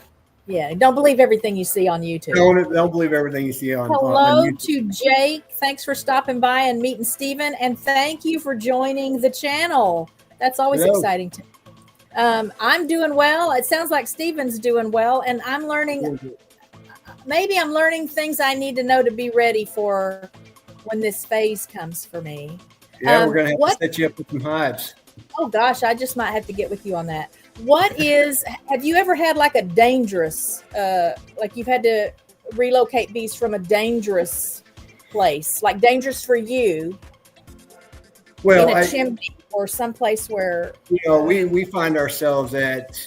Yeah, don't believe everything you see on YouTube. Don't believe everything you see on Hello YouTube. to Jake. Thanks for stopping by and meeting Stephen. And thank you for joining the channel. That's always exciting to me. I'm doing well. It sounds like Stephen's doing well. And I'm learning, maybe I'm learning things I need to know to be ready for when this phase comes for me. Yeah, we're going to have to set you up with some hives. Oh gosh, I just might have to get with you on that. Have you ever had like a dangerous, like you've had to relocate bees from a dangerous place, like dangerous for you? Well, in a chimney or someplace where, we find ourselves at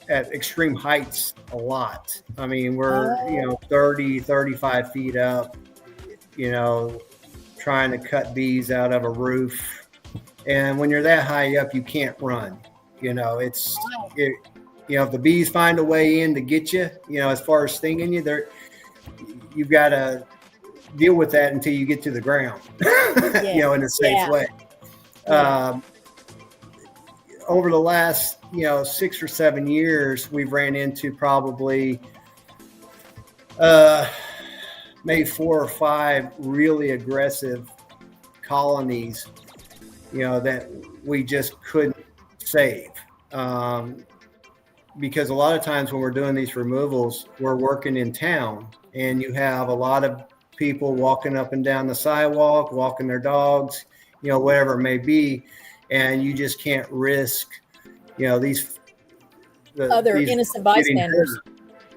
extreme heights a lot. I mean, we're, 30, 35 feet up, trying to cut bees out of a roof. And when you're that high up, you can't run. If the bees find a way in to get you, as far as stinging you, you've got to deal with that until you get to the ground, in a safe way. Over the last, 6 or 7 years, we've ran into probably maybe 4 or 5 really aggressive colonies, that we just couldn't save. Because a lot of times when we're doing these removals, we're working in town and you have a lot of people walking up and down the sidewalk, walking their dogs, whatever it may be. And you just can't risk, these innocent bystanders.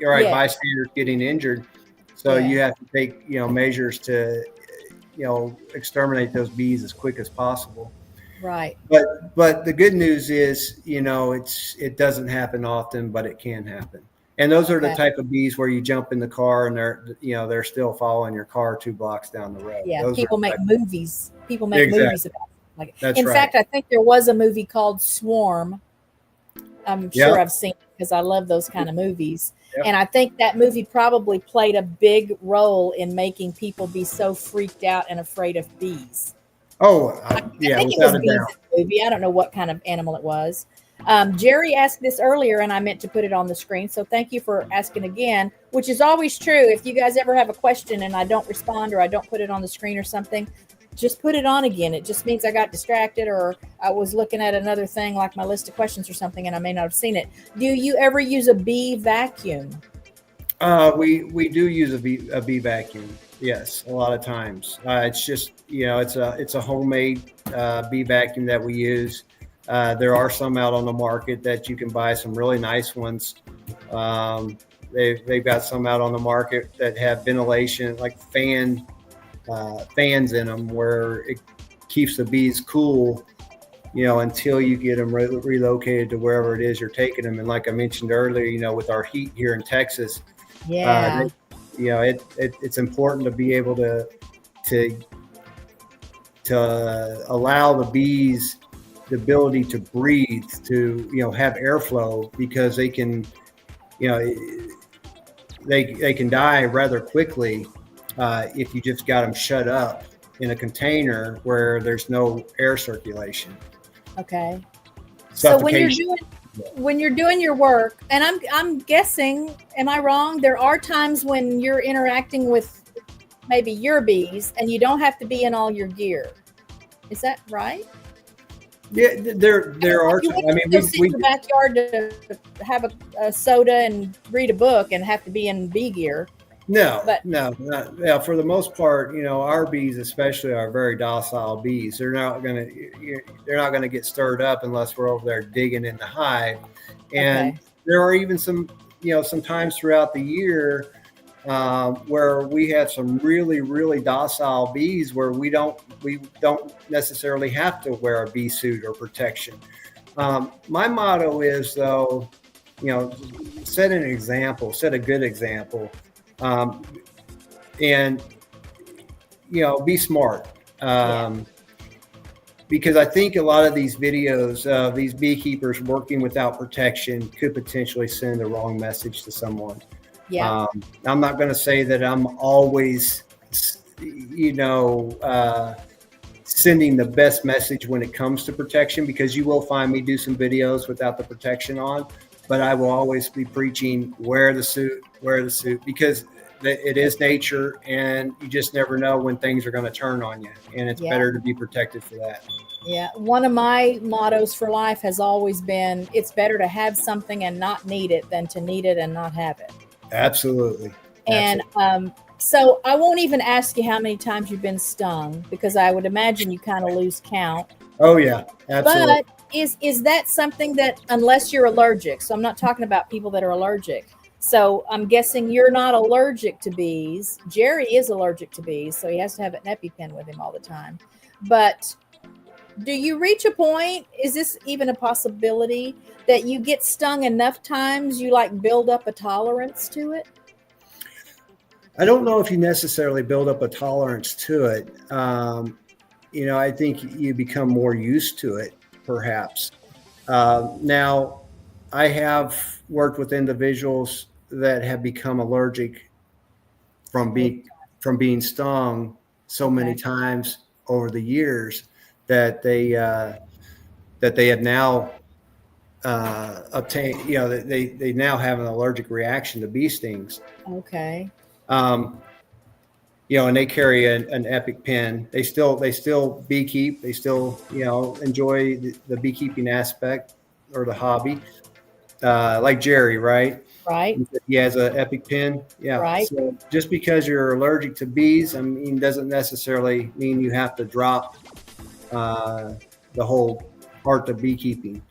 Bystanders getting injured. So you have to take, measures to, exterminate those bees as quick as possible. Right. But the good news is, it doesn't happen often, but it can happen. And those are the type of bees where you jump in the car and they're still following your car 2 blocks down the road. Yeah. People make movies. People make movies about it. That's in fact, I think there was a movie called Swarm. I'm sure I've seen it because I love those kind of movies. Yep. And I think that movie probably played a big role in making people be so freaked out and afraid of bees. Oh, I think it was bees in the movie. I don't know what kind of animal it was. Jerry asked this earlier, and I meant to put it on the screen. So thank you for asking again, which is always true. If you guys ever have a question and I don't respond or I don't put it on the screen or something, just put it on again. It just means I got distracted or I was looking at another thing like my list of questions or something, and I may not have seen it. Do you ever use a bee vacuum? We do use a bee vacuum. Yes, a lot of times. It's just, it's a homemade bee vacuum that we use. There are some out on the market that you can buy, some really nice ones. They've got some out on the market that have ventilation, like fans in them, where it keeps the bees cool, until you get them relocated to wherever it is you're taking them. And like I mentioned earlier, with our heat here in Texas, it's important to be able to allow the bees the ability to breathe, to have airflow, because they can they can die rather quickly if you just got them shut up in a container where there's no air circulation. Okay. So when you're doing your work, and I'm guessing, am I wrong? There are times when you're interacting with maybe your bees and you don't have to be in all your gear. Is that right? Yeah, there are. I mean, we sit in the backyard to have a soda and read a book and have to be in bee gear. No. For the most part, our bees especially are very docile bees. They're not gonna get stirred up unless we're over there digging in the hive. And there are even some times throughout the year where we have some really, really docile bees where we don't necessarily have to wear a bee suit or protection. My motto is, though, set a good example. And be smart, because I think a lot of these videos of these beekeepers working without protection could potentially send the wrong message to someone. I'm not going to say that I'm always, sending the best message when it comes to protection, because you will find me do some videos without the protection on. but I will always be preaching wear the suit, because it is nature, and you just never know when things are going to turn on you, and it's better to be protected for that. Yeah. One of my mottos for life has always been, it's better to have something and not need it than to need it and not have it. Absolutely. And so I won't even ask you how many times you've been stung, because I would imagine you kind of lose count. Oh yeah, absolutely. But is that something that, unless you're allergic, so I'm not talking about people that are allergic. So I'm guessing you're not allergic to bees. Jerry is allergic to bees, so he has to have an EpiPen with him all the time. But do you reach a point, is this even a possibility, that you get stung enough times you like build up a tolerance to it? I don't know if you necessarily build up a tolerance to it. I think you become more used to it, perhaps. Now, I have worked with individuals that have become allergic from being stung so many times over the years that they have now obtained. They now have an allergic reaction to bee stings. Okay. And they carry an EpiPen. They still beekeep. They still, enjoy the beekeeping aspect or the hobby. Like Jerry, right? Right. He has an EpiPen. Yeah. Right. So just because you're allergic to bees, doesn't necessarily mean you have to drop the whole art of beekeeping.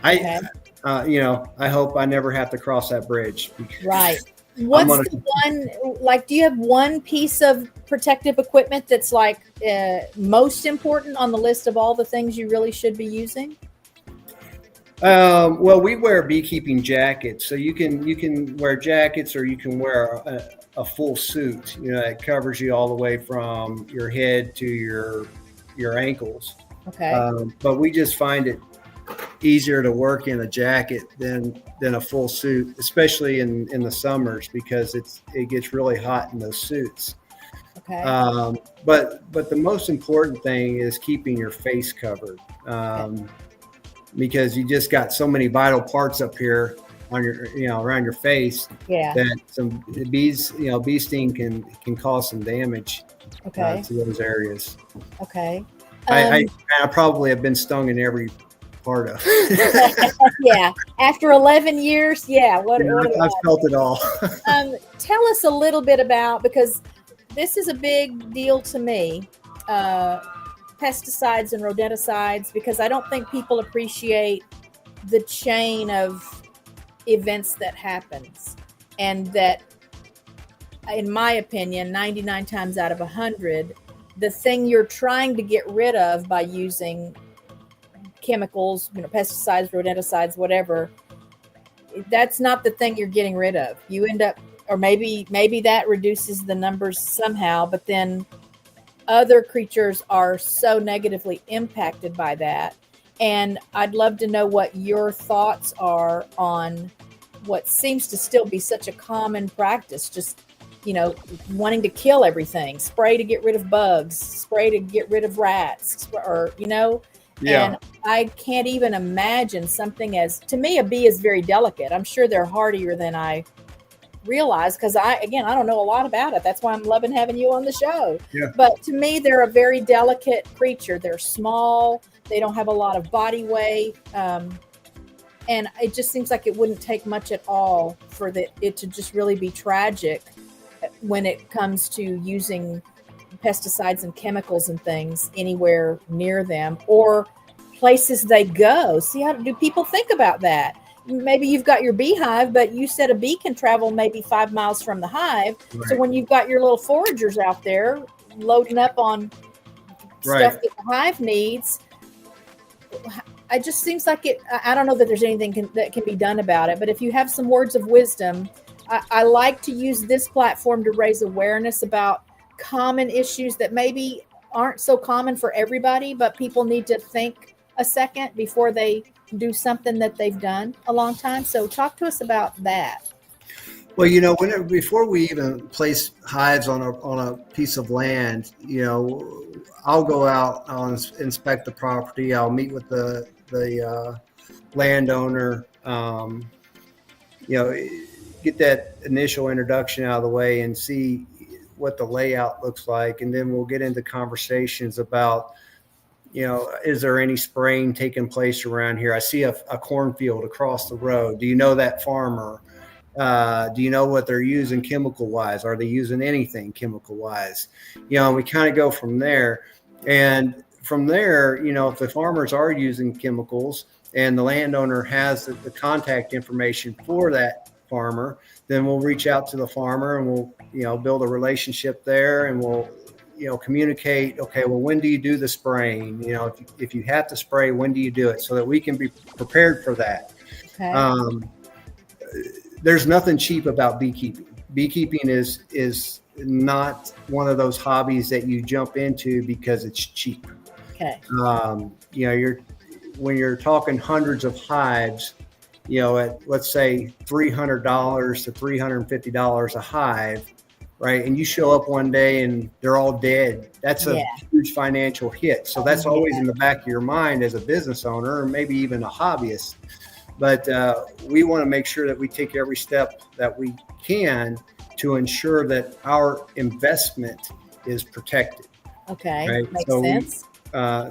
I hope I never have to cross that bridge. Right. What's the one, like, do you have one piece of protective equipment that's like most important on the list of all the things you really should be using? Well, we wear beekeeping jackets, so you can wear jackets, or you can wear a full suit. That covers you all the way from your head to your ankles. Okay. But we just find it easier to work in a jacket than a full suit, especially in the summers, because it gets really hot in those suits. Okay. But the most important thing is keeping your face covered, because you just got so many vital parts up here on your around your face. Yeah. That some bees, bee sting can cause some damage to those areas. Okay. I probably have been stung in every part of. Yeah. After 11 years. Yeah. I've felt it all. Tell us a little bit about, because this is a big deal to me, pesticides and rodenticides, because I don't think people appreciate the chain of events that happens, and that, in my opinion, 99 times out of 100, the thing you're trying to get rid of by using chemicals, pesticides, rodenticides, whatever, that's not the thing you're getting rid of. You end up, or maybe that reduces the numbers somehow, but then other creatures are so negatively impacted by that. And I'd love to know what your thoughts are on what seems to still be such a common practice, just wanting to kill everything, spray to get rid of bugs, spray to get rid of rats, or and I can't even imagine something as, to me, a bee is very delicate. I'm sure they're hardier than I realize, because I don't know a lot about it. That's why I'm loving having you on the show. Yeah. But to me, they're a very delicate creature. They're small. They don't have a lot of body weight. And it just seems like it wouldn't take much at all for it to just really be tragic when it comes to using pesticides and chemicals and things anywhere near them or places they go. See, how do people think about that? Maybe you've got your beehive, but you said a bee can travel maybe 5 miles from the hive. Right. So when you've got your little foragers out there loading up on stuff that the hive needs, it just seems like I don't know that there's anything that can be done about it. But if you have some words of wisdom, I like to use this platform to raise awareness about common issues that maybe aren't so common for everybody, but people need to think a second before they do something that they've done a long time. So talk to us about that. Well, before we even place hives on a piece of land, I'll go out, I'll inspect the property, I'll meet with the landowner, get that initial introduction out of the way and see what the layout looks like. And then we'll get into conversations about, is there any spraying taking place around here? I see a cornfield across the road. Do you know that farmer? Do you know what they're using chemical wise? Are they using anything chemical wise? And we kind of go from there. And from there, if the farmers are using chemicals and the landowner has the contact information for that farmer, then we'll reach out to the farmer and we'll, build a relationship there, and we'll, communicate, okay, well, when do you do the spraying? If you have to spray, when do you do it, so that we can be prepared for that. Okay. There's nothing cheap about beekeeping. Beekeeping is not one of those hobbies that you jump into because it's cheap. Okay. When you're talking hundreds of hives, at let's say $300 to $350 a hive, right? And you show up one day and they're all dead. That's a huge financial hit. So that's always in the back of your mind as a business owner, or maybe even a hobbyist. But we want to make sure that we take every step that we can to ensure that our investment is protected. Okay, right? Makes sense.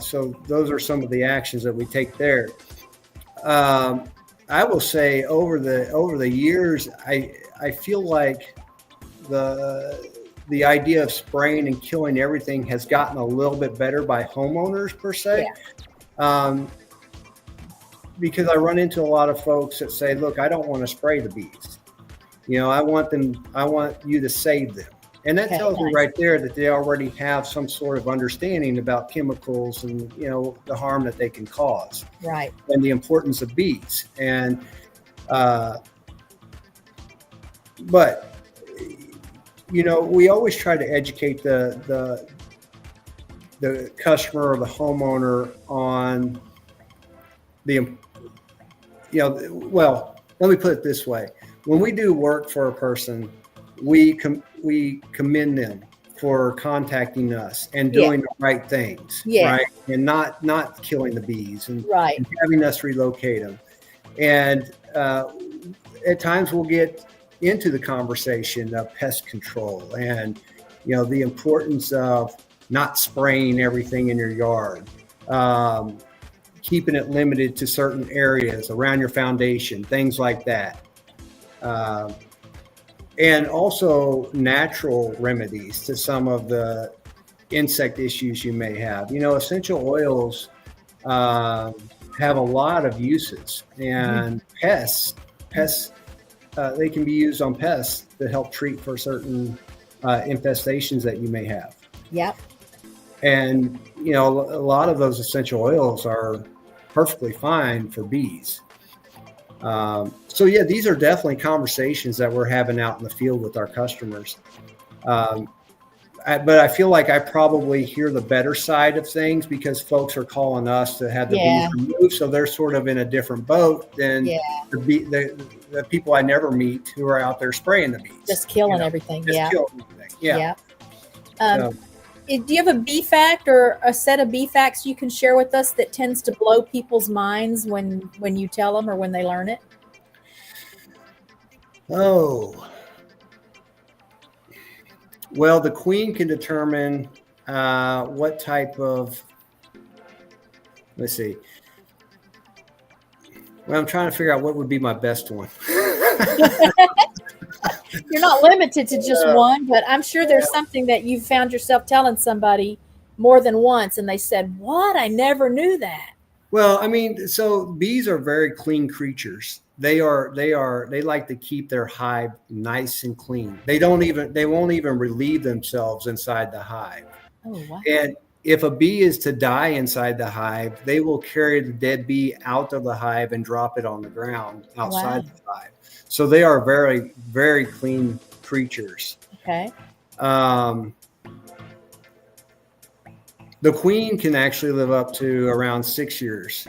So those are some of the actions that we take there. I will say over the years, I feel like the idea of spraying and killing everything has gotten a little bit better by homeowners per se. Yeah. Because I run into a lot of folks that say, look, I don't want to spray the bees. I want you to save them. And that tells me right there that they already have some sort of understanding about chemicals and, the harm that they can cause. Right. And the importance of bees. And, but, we always try to educate the customer or the homeowner on well, let me put it this way. When we do work for a person, we commend them for contacting us and doing the right things, right? And not killing the bees and having us relocate them. And at times we'll get into the conversation of pest control and, the importance of not spraying everything in your yard. Keeping it limited to certain areas around your foundation, things like that. And also natural remedies to some of the insect issues you may have. Essential oils have a lot of uses, and pests, they can be used on pests to help treat for certain infestations that you may have. Yep. And, a lot of those essential oils are perfectly fine for bees. So these are definitely conversations that we're having out in the field with our customers. But I feel like I probably hear the better side of things because folks are calling us to have the bees removed. So they're sort of in a different boat than the people I never meet who are out there spraying the bees. Just killing everything. Killing everything. Yeah. Do you have a bee fact or a set of bee facts you can share with us that tends to blow people's minds when you tell them or when they learn it? Oh, well, the queen can determine what type of, let's see. Well, I'm trying to figure out what would be my best one. You're not limited to just one, but I'm sure there's something that you found yourself telling somebody more than once and they said, what? I never knew that. Well, I mean, so bees are very clean creatures. They like to keep their hive nice and clean. They won't even relieve themselves inside the hive. Oh, wow. And if a bee is to die inside the hive, they will carry the dead bee out of the hive and drop it on the ground outside the hive. So they are very, very clean creatures. Okay. The queen can actually live up to around 6 years,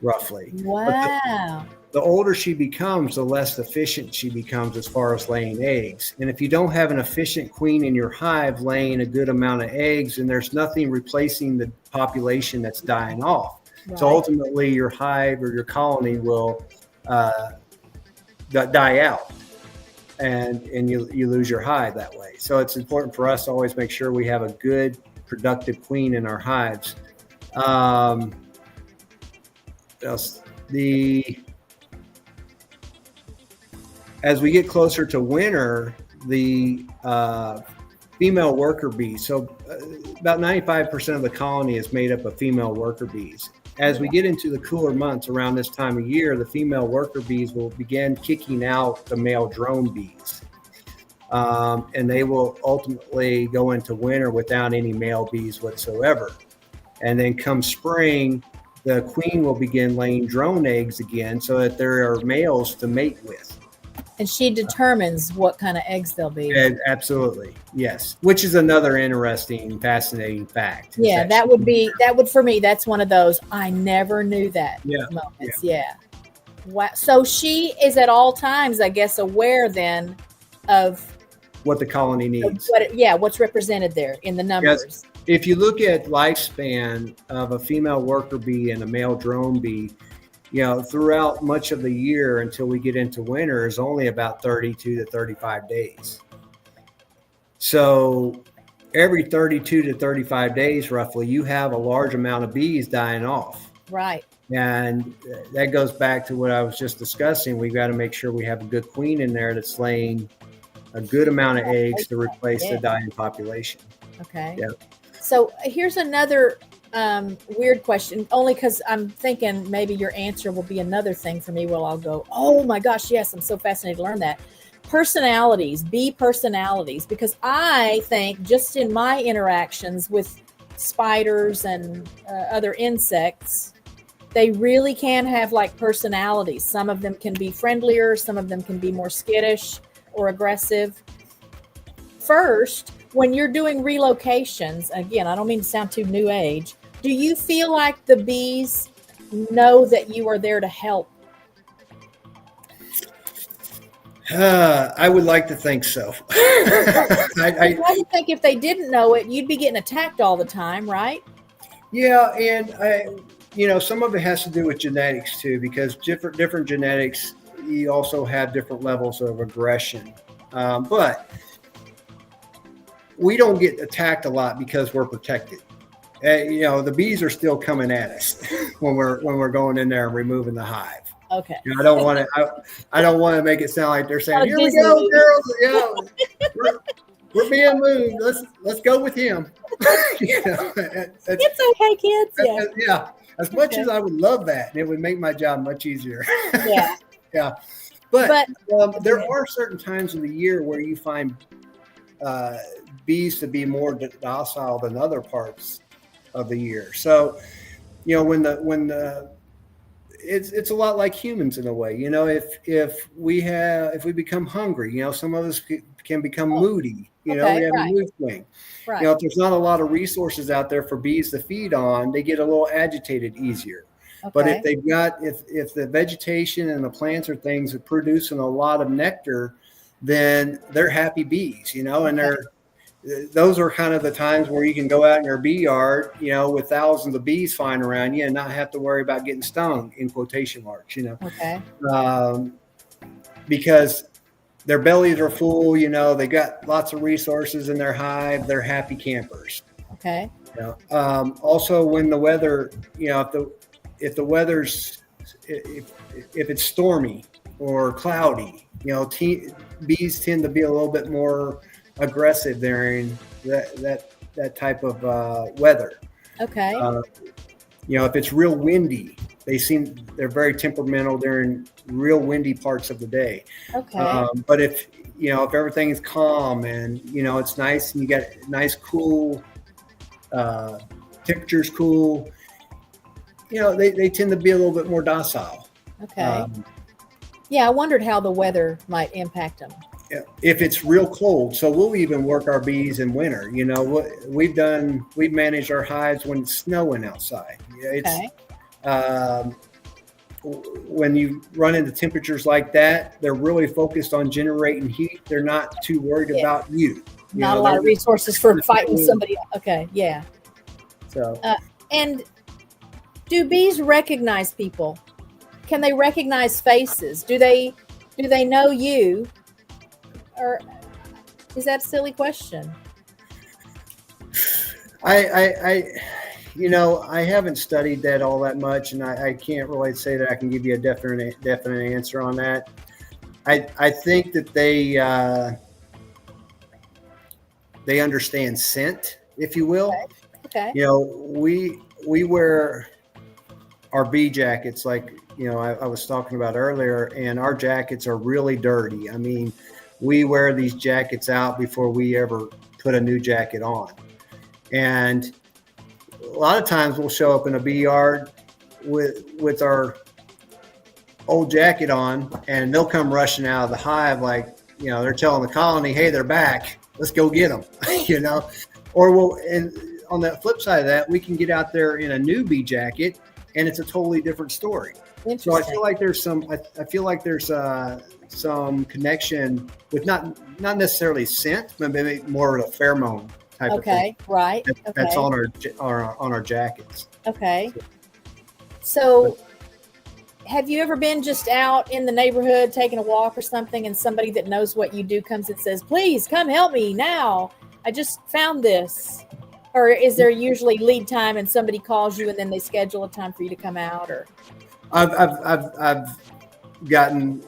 roughly. Wow. The older she becomes, the less efficient she becomes as far as laying eggs. And if you don't have an efficient queen in your hive laying a good amount of eggs, then there's nothing replacing the population that's dying off. Right. So ultimately your hive or your colony will die out, and you lose your hive that way. So it's important for us to always make sure we have a good, productive queen in our hives. As we get closer to winter, the female worker bees. So about 95% of the colony is made up of female worker bees. As we get into the cooler months around this time of year, the female worker bees will begin kicking out the male drone bees. And they will ultimately go into winter without any male bees whatsoever. And then come spring, the queen will begin laying drone eggs again so that there are males to mate with. And she determines what kind of eggs they'll be. Absolutely, yes. Which is another interesting, fascinating fact. Yeah, that would for me, that's one of those I never knew that moments. Yeah. Wow. So she is at all times, I guess, aware then of what the colony needs. What's represented there in the numbers. Yes. If you look at lifespan of a female worker bee and a male drone bee, throughout much of the year until we get into winter is only about 32 to 35 days. So every 32 to 35 days, roughly, you have a large amount of bees dying off. Right. And that goes back to what I was just discussing. We've got to make sure we have a good queen in there that's laying a good amount of eggs to replace the dying population. Okay. Yeah. So here's another weird question, only because I'm thinking maybe your answer will be another thing for me where I'll go, oh my gosh, yes, I'm so fascinated to learn that. Personalities, bee personalities, because I think just in my interactions with spiders and other insects, they really can have like personalities. Some of them can be friendlier, some of them can be more skittish or aggressive. First, when you're doing relocations, again, I don't mean to sound too new age, do you feel like the bees know that you are there to help? I would like to think so. I would think if they didn't know it, you'd be getting attacked all the time, right? Yeah, and some of it has to do with genetics too, because different genetics, you also have different levels of aggression. But we don't get attacked a lot because we're protected. The bees are still coming at us when we're going in there and removing the hive. Okay. I don't want to make it sound like they're saying, "Here we go, girls. We're being moved. Let's go with him." It's okay, kids. Yeah. As much as I would love that, and it would make my job much easier. Yeah. Yeah. But there are certain times of the year where you find bees to be more docile than other parts of the year. So, it's a lot like humans in a way. If we become hungry, some of us can become moody. We have a mood swing. Right. If there's not a lot of resources out there for bees to feed on, they get a little agitated easier. Okay. But if the vegetation and the plants or things are producing a lot of nectar, then they're happy bees, and those are kind of the times where you can go out in your bee yard, with thousands of bees flying around you and not have to worry about getting stung, in quotation marks, Okay. Because their bellies are full, they got lots of resources in their hive. They're happy campers. Okay. Also when the weather, if the weather's, if it's stormy or cloudy, bees tend to be a little bit more aggressive during that type of weather. Okay. If it's real windy, they're very temperamental during real windy parts of the day. Okay. But if everything is calm and it's nice and you got nice cool temperatures, cool, they tend to be a little bit more docile. Okay. I wondered how the weather might impact them. If it's real cold, so we'll even work our bees in winter. We've managed our hives when it's snowing outside. When you run into temperatures like that, they're really focused on generating heat. They're not too worried about you. Not a lot of resources for fighting somebody. Okay, yeah. So, and do bees recognize people? Can they recognize faces? Do Do they know you? Or is that a silly question? I haven't studied that all that much, and I can't really say that I can give you a definite answer on that. I think that they understand scent, if you will. Okay. We wear our bee jackets like I was talking about earlier, and our jackets are really dirty. I mean, we wear these jackets out before we ever put a new jacket on. And a lot of times we'll show up in a bee yard with our old jacket on, and they'll come rushing out of the hive like, they're telling the colony, hey, they're back. Let's go get them, Or and on the flip side of that, we can get out there in a new bee jacket, and it's a totally different story. So I feel like there's some connection with not necessarily scent, but maybe more of a pheromone type of thing. Right. That's on our jackets. Okay. So have you ever been just out in the neighborhood taking a walk or something, and somebody that knows what you do comes and says, please come help me now, I just found this? Or is there usually lead time and somebody calls you and then they schedule a time for you to come out? Or I've gotten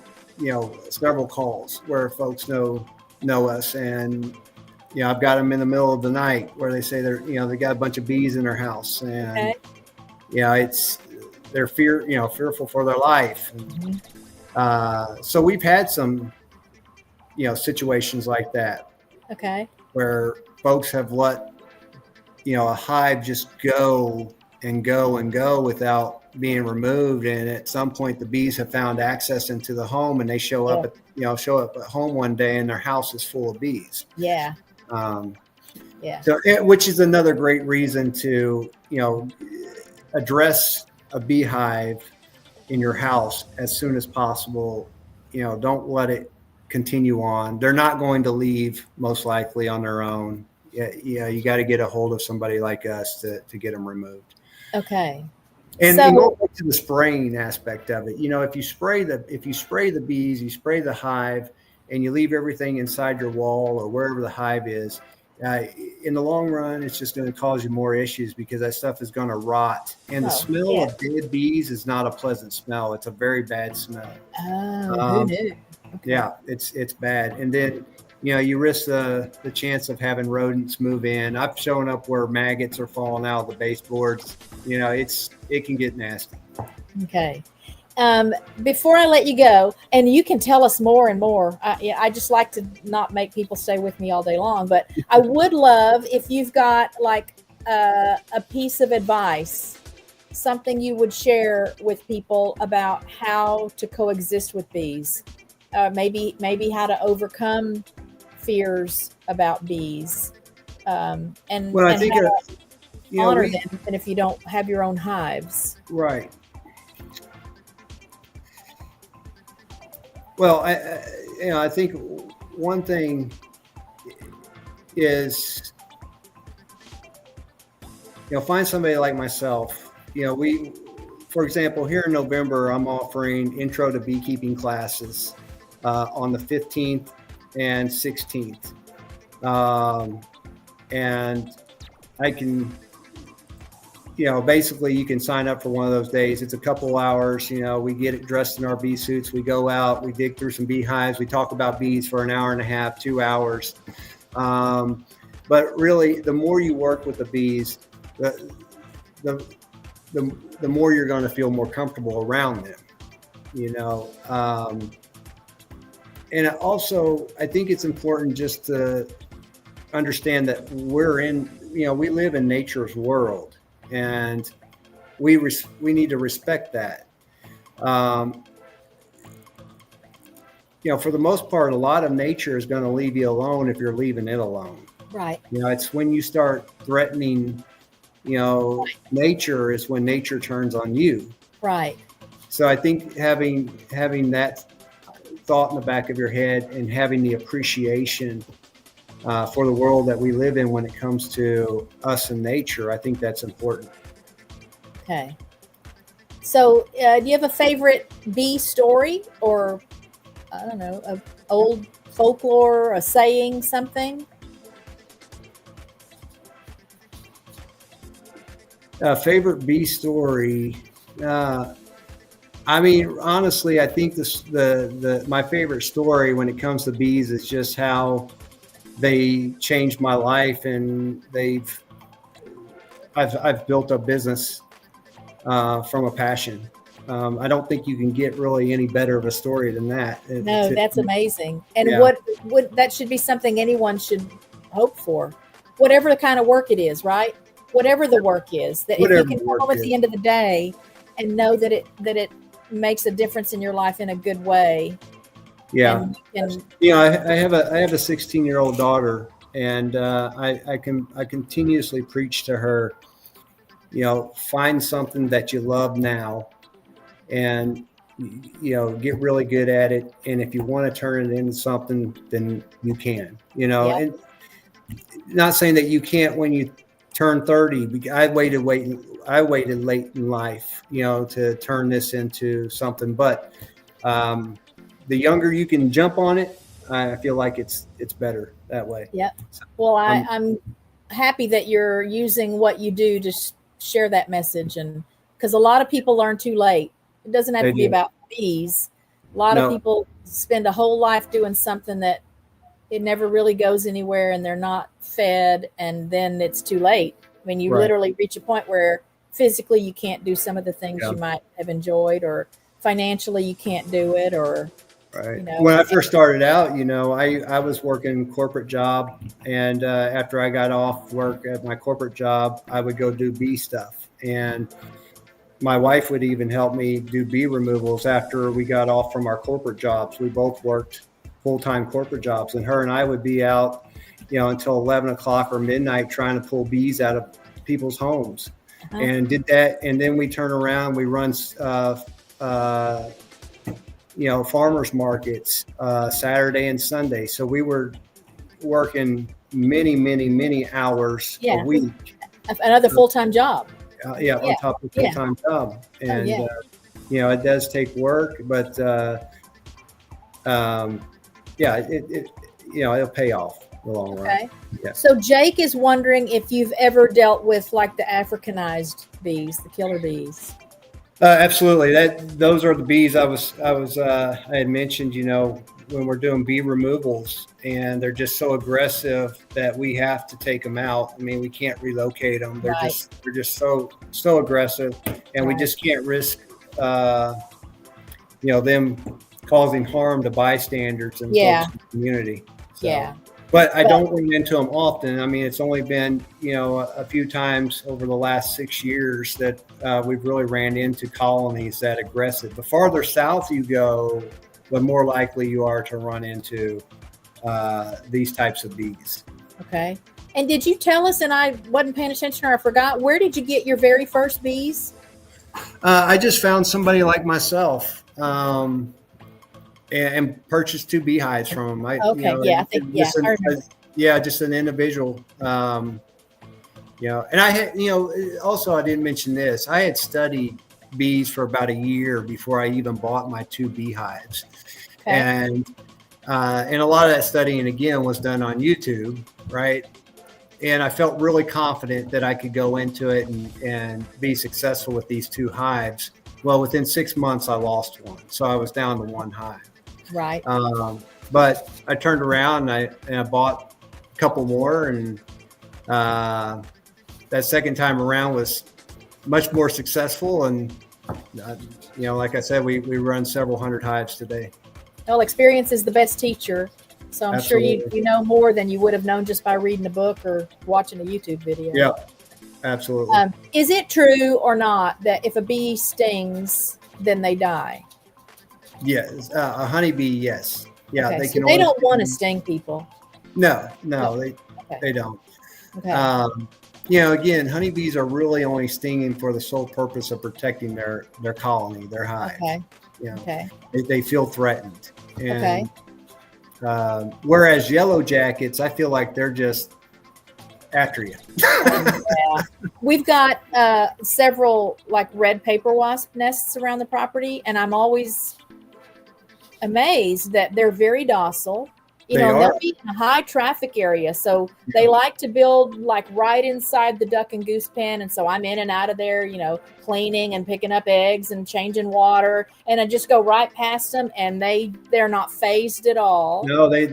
several calls where folks know us, and I've got them in the middle of the night where they say they got a bunch of bees in their house, and they're fearful for their life. And, so we've had some situations like that. Okay. Where folks have let a hive just go and go and go without being removed, and at some point the bees have found access into the home, and they show up at home one day and their house is full of bees. So, which is another great reason to address a beehive in your house as soon as possible. Don't let it continue on. They're not going to leave most likely on their own. You got to get a hold of somebody like us to get them removed. Okay. And going back to the spraying aspect of it, if you spray the bees, you spray the hive, and you leave everything inside your wall or wherever the hive is, in the long run, it's just going to cause you more issues because that stuff is going to rot. And the smell of dead bees is not a pleasant smell. It's a very bad smell. Who knew? Okay. Yeah, it's bad. And then, you risk the chance of having rodents move in. I've shown up where maggots are falling out of the baseboards. It can get nasty. Okay. Before I let you go, and you can tell us more and more, I just like to not make people stay with me all day long, but I would love if you've got like a piece of advice, something you would share with people about how to coexist with bees, maybe how to overcome fears about bees, and I think how to honor them, and if you don't have your own hives. Right. Well, I think one thing is, find somebody like myself. For example, here in November, I'm offering intro to beekeeping classes on the 15th and 16th. And I can, basically you can sign up for one of those days. It's a couple hours, we get it dressed in our bee suits. We go out, we dig through some beehives. We talk about bees for an hour and a half, 2 hours. But really, the more you work with the bees, the more you're going to feel more comfortable around them, and also, I think it's important just to understand that we live in nature's world, and we need to respect that. For the most part, a lot of nature is going to leave you alone if you're leaving it alone. Right. It's when you start threatening, nature is when nature turns on you. Right. So I think having that thought in the back of your head and having the appreciation for the world that we live in when it comes to us and nature, I think that's important. Okay. So do you have a favorite bee story or I don't know, a old folklore, a saying, something? Favorite bee story. I mean, honestly, I think my favorite story when it comes to bees is just how they changed my life, and I've built a business from a passion. I don't think you can get really any better of a story than that. No, that's amazing. And Yeah. what that should be something anyone should hope for, whatever the kind of work it is, right? Whatever the work is, that if you Whatever can the work come at is. the end of the day and know that it makes a difference in your life in a good way. Yeah. And I have a 16-year-old daughter, and I continuously preach to her, find something that you love now, and get really good at it. And if you want to turn it into something, then you can. yeah, And not saying that you can't when you turn 30. I waited late in life, to turn this into something. But the younger you can jump on it, I feel like it's better that way. yeah. Well, Um, I'm happy that you're using what you do to share that message, and because a lot of people learn too late. It doesn't have they to be do. about bees. A lot of No, people spend a whole life doing something that it never really goes anywhere, and they're not fed, and then it's too late. I mean, you right. literally reach a point where physically you can't do some of the things Yeah. you might have enjoyed, or financially you can't do it, or Right. When I first started out, I was working corporate job, and after I got off work at my corporate job, I would go do bee stuff, and my wife would even help me do bee removals after we got off from our corporate jobs. We both worked full-time corporate jobs, and her and I would be out, until 11 o'clock or midnight trying to pull bees out of people's homes, and did that. And then we turn around, we run, farmers markets, Saturday and Sunday. So we were working many, many, many hours a week. Another full-time job. On top of a full-time job. And, it does take work, but, it'll pay off in the long run. Okay. Yeah. So Jake is wondering if you've ever dealt with like the Africanized bees, the killer bees. Absolutely. Those are the bees I had mentioned, when we're doing bee removals, and they're just so aggressive that we have to take them out. I mean, we can't relocate them. They're just so aggressive, and we just can't risk, them causing harm to bystanders and folks in the community. So, but I don't run into them often. I mean, it's only been, a few times over the last 6 years that we've really ran into colonies that aggressive. The farther south you go, the more likely you are to run into these types of bees. Okay. And did you tell us, and I wasn't paying attention or I forgot, where did you get your very first bees? I just found somebody like myself, and purchased 2 beehives from them. I think just an individual. And I had, also I didn't mention this. I had studied bees for about a year before I even bought my 2 beehives, and a lot of that studying again was done on YouTube, right? And I felt really confident that I could go into it and be successful with these 2 hives. Well, within 6 months, I lost one, so I was down to 1 hive. Right. But I turned around and I bought a couple more, and that second time around was much more successful. And like I said, we run several hundred hives today. Well, experience is the best teacher, so I'm sure you know more than you would have known just by reading a book or watching a YouTube video. Yeah, absolutely. Is it true or not that if a bee stings, then they die? Yes, a honeybee, yes. Yeah, okay, they don't want to sting people. No, they don't. Okay. Again, honeybees are really only stinging for the sole purpose of protecting their colony, their hive. Okay. They feel threatened. And, whereas yellow jackets, I feel like they're just after you. We've got several like red paper wasp nests around the property, and I'm always amazed that they're very docile. You They know, and are. they'll be in a high traffic area. So they like to build like right inside the duck and goose pen. And so I'm in and out of there, you know, cleaning and picking up eggs and changing water. And I just go right past them and they're not phased at all. No, they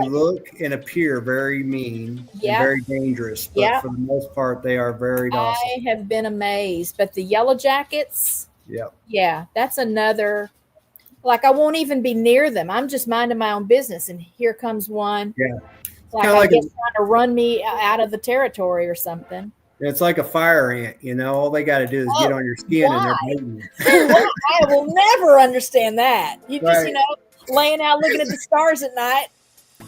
look and appear very mean and Yep. very dangerous, but Yep. for the most part, they are very docile. I have been amazed. But the yellow jackets, Yeah. yeah, that's another. Like I won't even be near them. I'm just minding my own business, and here comes one. Yeah. Like Kinda I like guess trying to run me out of the territory or something. it's like a fire ant, you know. All they got to do is get on your skin and they're Why? biting Why? I will never understand that. You just, Right. you know, laying out looking at the stars at night,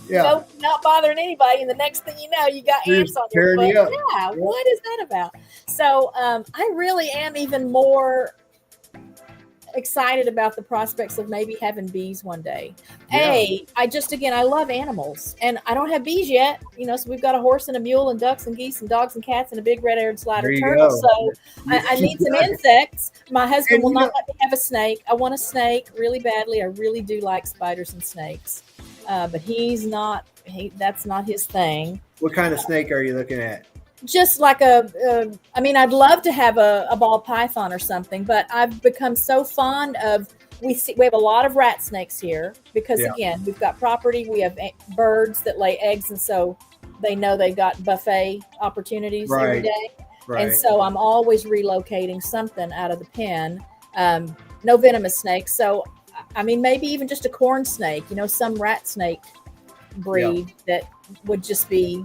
you. you know, not bothering anybody, and the next thing you know, you got They're ants on your tearing foot. you up. Yeah, what is that about? So I really am even more excited about the prospects of maybe having bees one day. Yeah. I love animals, and I don't have bees yet, you know, so we've got a horse and a mule and ducks and geese and dogs and cats and a big red-eared slider There you turtle. go. So I need some insects. My husband And will you not know- let me have a snake. I want a snake really badly. I really do like spiders and snakes, but that's not his thing. What kind of snake are you looking at? Just like I mean, I'd love to have a ball python or something, but I've become so fond of, we have a lot of rat snakes here because again, we've got property, we have birds that lay eggs, and so they know they got buffet opportunities every day. Right. And so I'm always relocating something out of the pen. No venomous snakes. So, I mean, maybe even just a corn snake, you know, some rat snake breed that would just be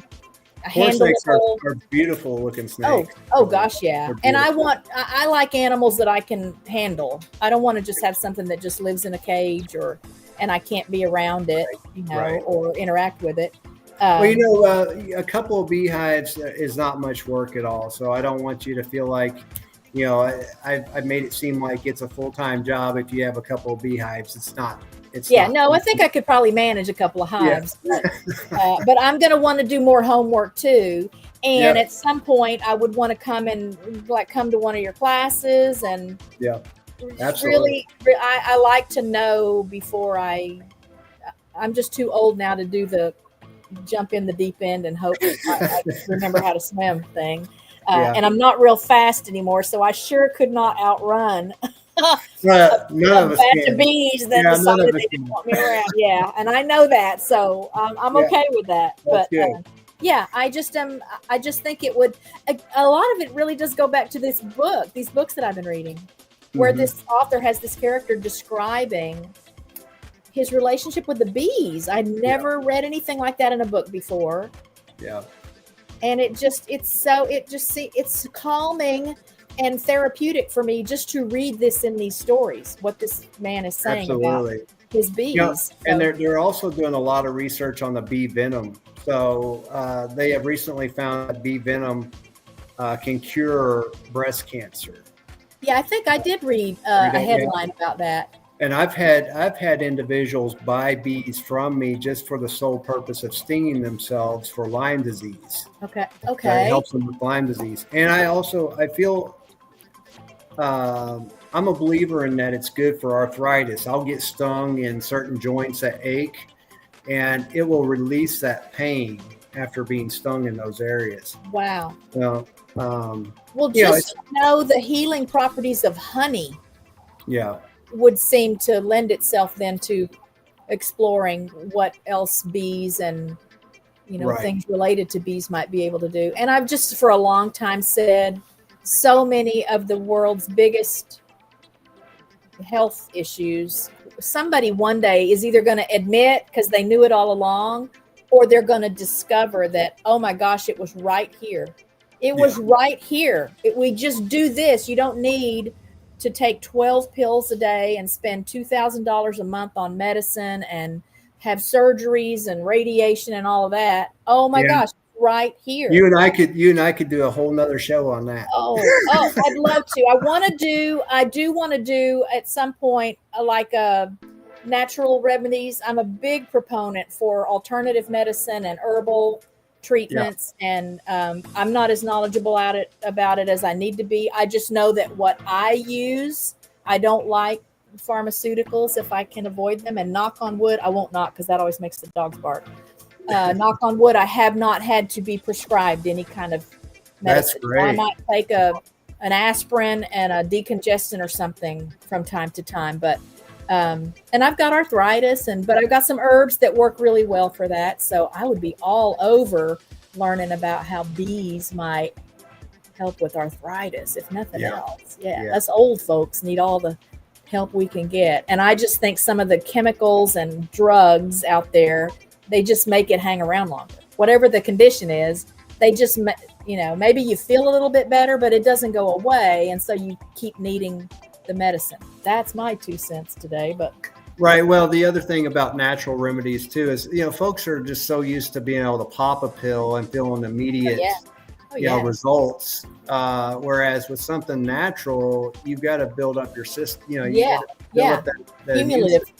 a Corn snakes are handleable. beautiful looking snakes. Oh gosh, yeah. They're And beautiful. I like animals that I can handle. I don't want to just have something that just lives in a cage and I can't be around it, you know, or interact with it. Well, you know, a couple of beehives is not much work at all. So I don't want you to feel like, you know, I've made it seem like it's a full-time job if you have a couple of beehives. It's not. No, I think I could probably manage a couple of hives, but I'm going to want to do more homework too. And at some point I would want to come to one of your classes and absolutely. Really, I like to know before I'm just too old now to do the jump in the deep end and hope I remember how to swim thing. And I'm not real fast anymore, so I sure could not outrun a batch of bees that decided they didn't want me around. Yeah, and I know that, so I'm okay with that. But I just think it would. A lot of it really does go back to these books that I've been reading, where this author has this character describing his relationship with the bees. I'd never read anything like that in a book before. Yeah. And it's calming and therapeutic for me just to read this in these stories, what this man is saying about his bees. Yeah. And they're also doing a lot of research on the bee venom. So they have recently found that bee venom can cure breast cancer. Yeah, I think I did read a headline about that. And I've had individuals buy bees from me just for the sole purpose of stinging themselves for Lyme disease. Okay. It helps them with Lyme disease. And I feel I'm a believer in that it's good for arthritis. I'll get stung in certain joints that ache, and it will release that pain after being stung in those areas. Wow. Well, just know the healing properties of honey. Yeah. Would seem to lend itself then to exploring what else bees and things related to bees might be able to do. And I've just for a long time said so many of the world's biggest health issues, somebody one day is either going to admit because they knew it all along, or they're going to discover that, oh my gosh, it was right here. It was right here. We just do this. You don't need to take 12 pills a day and spend $2,000 a month on medicine and have surgeries and radiation and all of that. Oh my gosh, right here. You and I could do a whole nother show on that. Oh, I'd love to. I do want to do at some point like a natural remedies. I'm a big proponent for alternative medicine and herbal treatments, and I'm not as knowledgeable about it as I need to be. I just know that what I use, I don't like pharmaceuticals if I can avoid them. And knock on wood, I won't knock because that always makes the dogs bark. Knock on wood, I have not had to be prescribed any kind of medicine. That's great. I might take an aspirin and a decongestant or something from time to time, but and I've got arthritis, but I've got some herbs that work really well for that. So I would be all over learning about how bees might help with arthritis, if nothing else. Yeah, us old folks need all the help we can get. And I just think some of the chemicals and drugs out there, they just make it hang around longer. Whatever the condition is, they just, maybe you feel a little bit better, but it doesn't go away. And so you keep needing the medicine. That's my 2 cents today, but. Right. Well, the other thing about natural remedies too is, folks are just so used to being able to pop a pill and feeling immediate, results. Whereas with something natural, you've got to build up your system. Cumulative.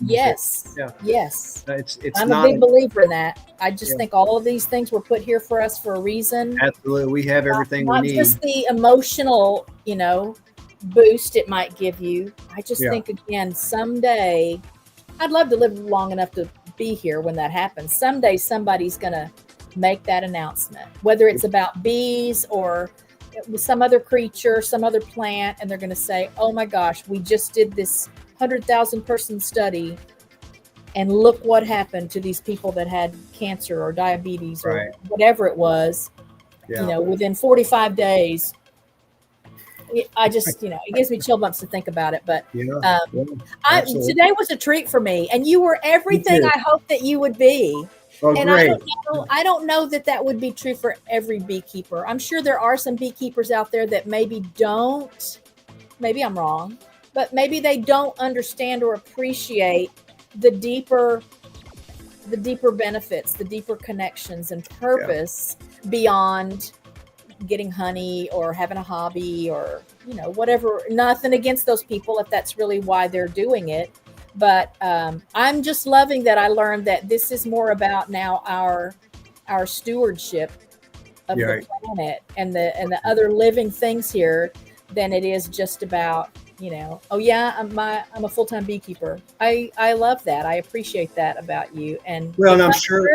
Yes. Yeah. Yes. It's I'm not a big believer in that. I just think all of these things were put here for us for a reason. Absolutely. We have everything we need. Not just the emotional, boost it might give you. I just think, again, someday I'd love to live long enough to be here when that happens. Someday somebody's going to make that announcement, whether it's about bees or some other creature, some other plant, and they're going to say, oh my gosh, we just did this 100,000 person study and look what happened to these people that had cancer or diabetes or whatever it was, within 45 days. I just, it gives me chill bumps to think about it. But today was a treat for me, and you were everything I hoped that you would be. Oh, and great. I don't know that would be true for every beekeeper. I'm sure there are some beekeepers out there that maybe I'm wrong, but maybe they don't understand or appreciate the deeper benefits, the deeper connections and purpose beyond getting honey or having a hobby or, whatever. Nothing against those people if that's really why they're doing it. But I'm just loving that I learned that this is more about now our stewardship of the planet and the other living things here than it is just about, I'm a full-time beekeeper. I love that. I appreciate that about you. And I'm sure,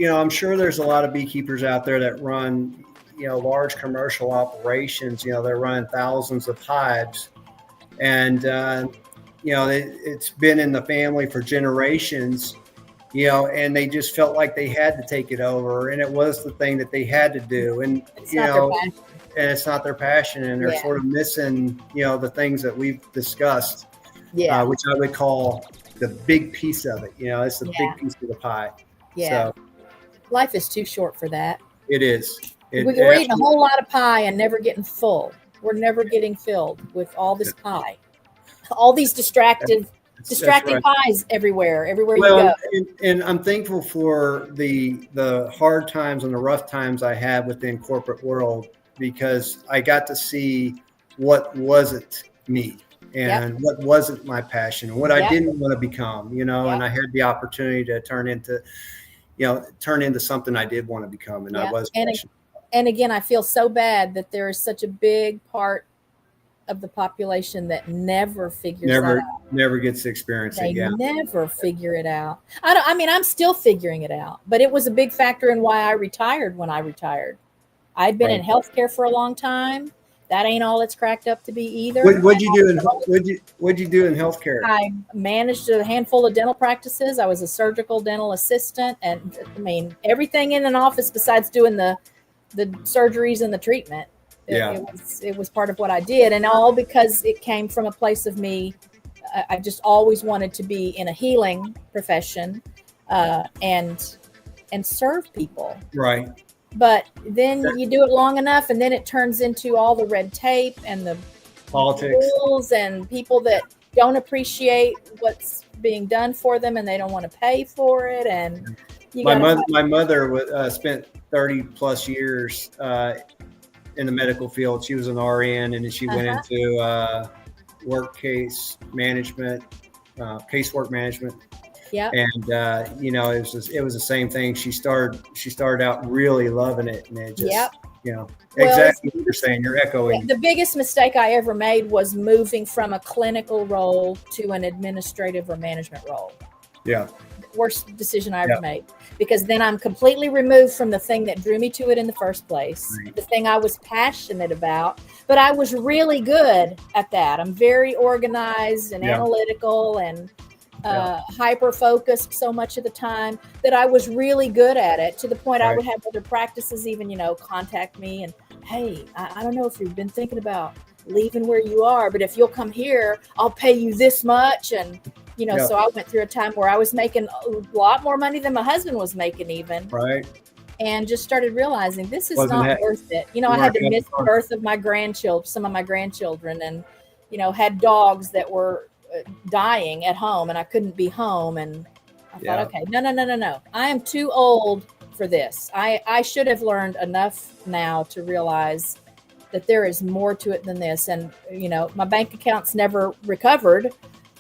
I'm sure there's a lot of beekeepers out there that run, large commercial operations. They're running thousands of hives, and it's been in the family for generations, and they just felt like they had to take it over, and it was the thing that they had to do, and it's not their passion, and they're sort of missing, the things that we've discussed, which I would call the big piece of it. It's the big piece of the pie. So life is too short for that. It is. We're eating a whole lot of pie and never getting full. We're never getting filled with all this pie. All these distracting pies everywhere you go. And I'm thankful for the hard times and the rough times I had within corporate world, because I got to see what wasn't me and what wasn't my passion, what I didn't want to become, and I had the opportunity to turn into something I did want to become, and I was passionate. And again, I feel so bad that there is such a big part of the population that never figures that out. Never gets to experience it. They never figure it out. I'm still figuring it out, but it was a big factor in why I retired when I retired. I'd been in healthcare for a long time. That ain't all it's cracked up to be either. What'd you do in healthcare? I managed a handful of dental practices. I was a surgical dental assistant, and everything in an office besides doing the surgeries and the treatment. It was part of what I did, and all because it came from a place of me. I just always wanted to be in a healing profession and serve people. Right. But then you do it long enough, and then it turns into all the red tape and the politics rules and people that don't appreciate what's being done for them, and they don't want to pay for it. And my mother spent 30 plus years in the medical field. She was an RN, and then she went into casework management. Yeah. And it was the same thing. She started out really loving it, and it just you know, Well, exactly what you're saying. You're echoing. the biggest mistake I ever made was moving from a clinical role to an administrative or management role. Yeah. Worst decision I ever made, because then I'm completely removed from the thing that drew me to it in the first place, the thing I was passionate about, but I was really good at that. I'm very organized and analytical and hyper focused so much of the time that I was really good at it, to the point I would have other practices even, you know, contact me and, hey, I don't know if you've been thinking about leaving where you are, but if you'll come here, I'll pay you this much. And you know, so I went through a time where I was making a lot more money than my husband was making even. Right. And just started realizing this is not worth it. You know, I had to miss the birth of my grandchildren, some of my grandchildren, and, you know, had dogs that were dying at home and I couldn't be home. And I thought, okay, no. I am too old for this. I should have learned enough now to realize that there is more to it than this. And, you know, my bank account's never recovered,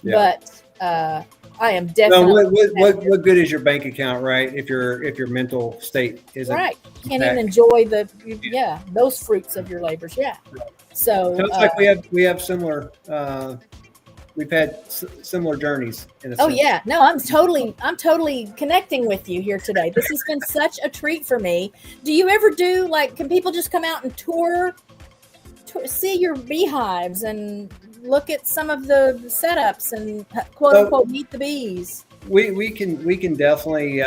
but I am definitely. What good is your bank account, right? If your mental state isn't right, you can't even enjoy those fruits of your labors. Yeah. So it's like we have similar. We've had similar journeys. In a sense. Yeah, no, I'm totally connecting with you here today. This has been such a treat for me. Do you ever do, like, can people just come out and tour see your beehives and look at some of the setups and quote unquote meet the bees? We can definitely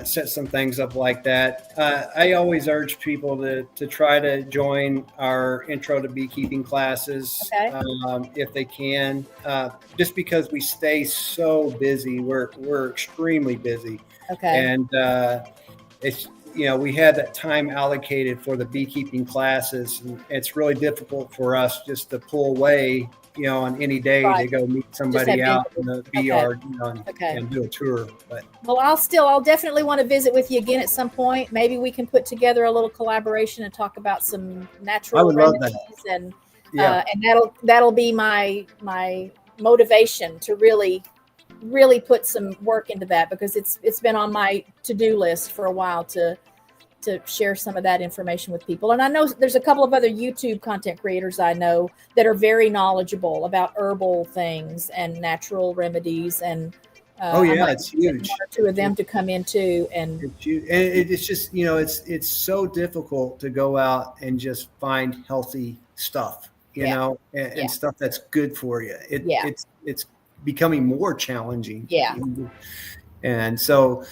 set some things up like that. I always urge people to try to join our intro to beekeeping classes if they can, just because we stay so busy. We're extremely busy. And it's, you know, we had that time allocated for the beekeeping classes, and it's really difficult for us just to pull away, you know, on any day to go meet somebody out in the bee yard, you know, and do a tour. But well, I'll definitely want to visit with you again at some point. Maybe we can put together a little collaboration and talk about some natural remedies, and that'll be my motivation to really put some work into that, because it's been on my to-do list for a while to share some of that information with people. And I know there's a couple of other YouTube content creators I know that are very knowledgeable about herbal things and natural remedies. And it's huge. One or two of them to come in too. And it's huge. And it's just, you know, it's so difficult to go out and just find healthy stuff, you know, and stuff that's good for you. It's becoming more challenging. Yeah. And so,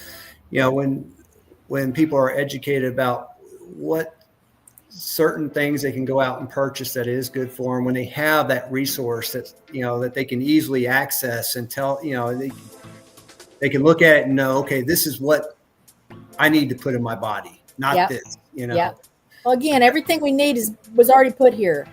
you know, when people are educated about what certain things they can go out and purchase that is good for them, when they have that resource that, you know, that they can easily access and tell, you know, they can look at it and know, okay, this is what I need to put in my body, not this, you know. Yeah. Well, again, everything we need was already put here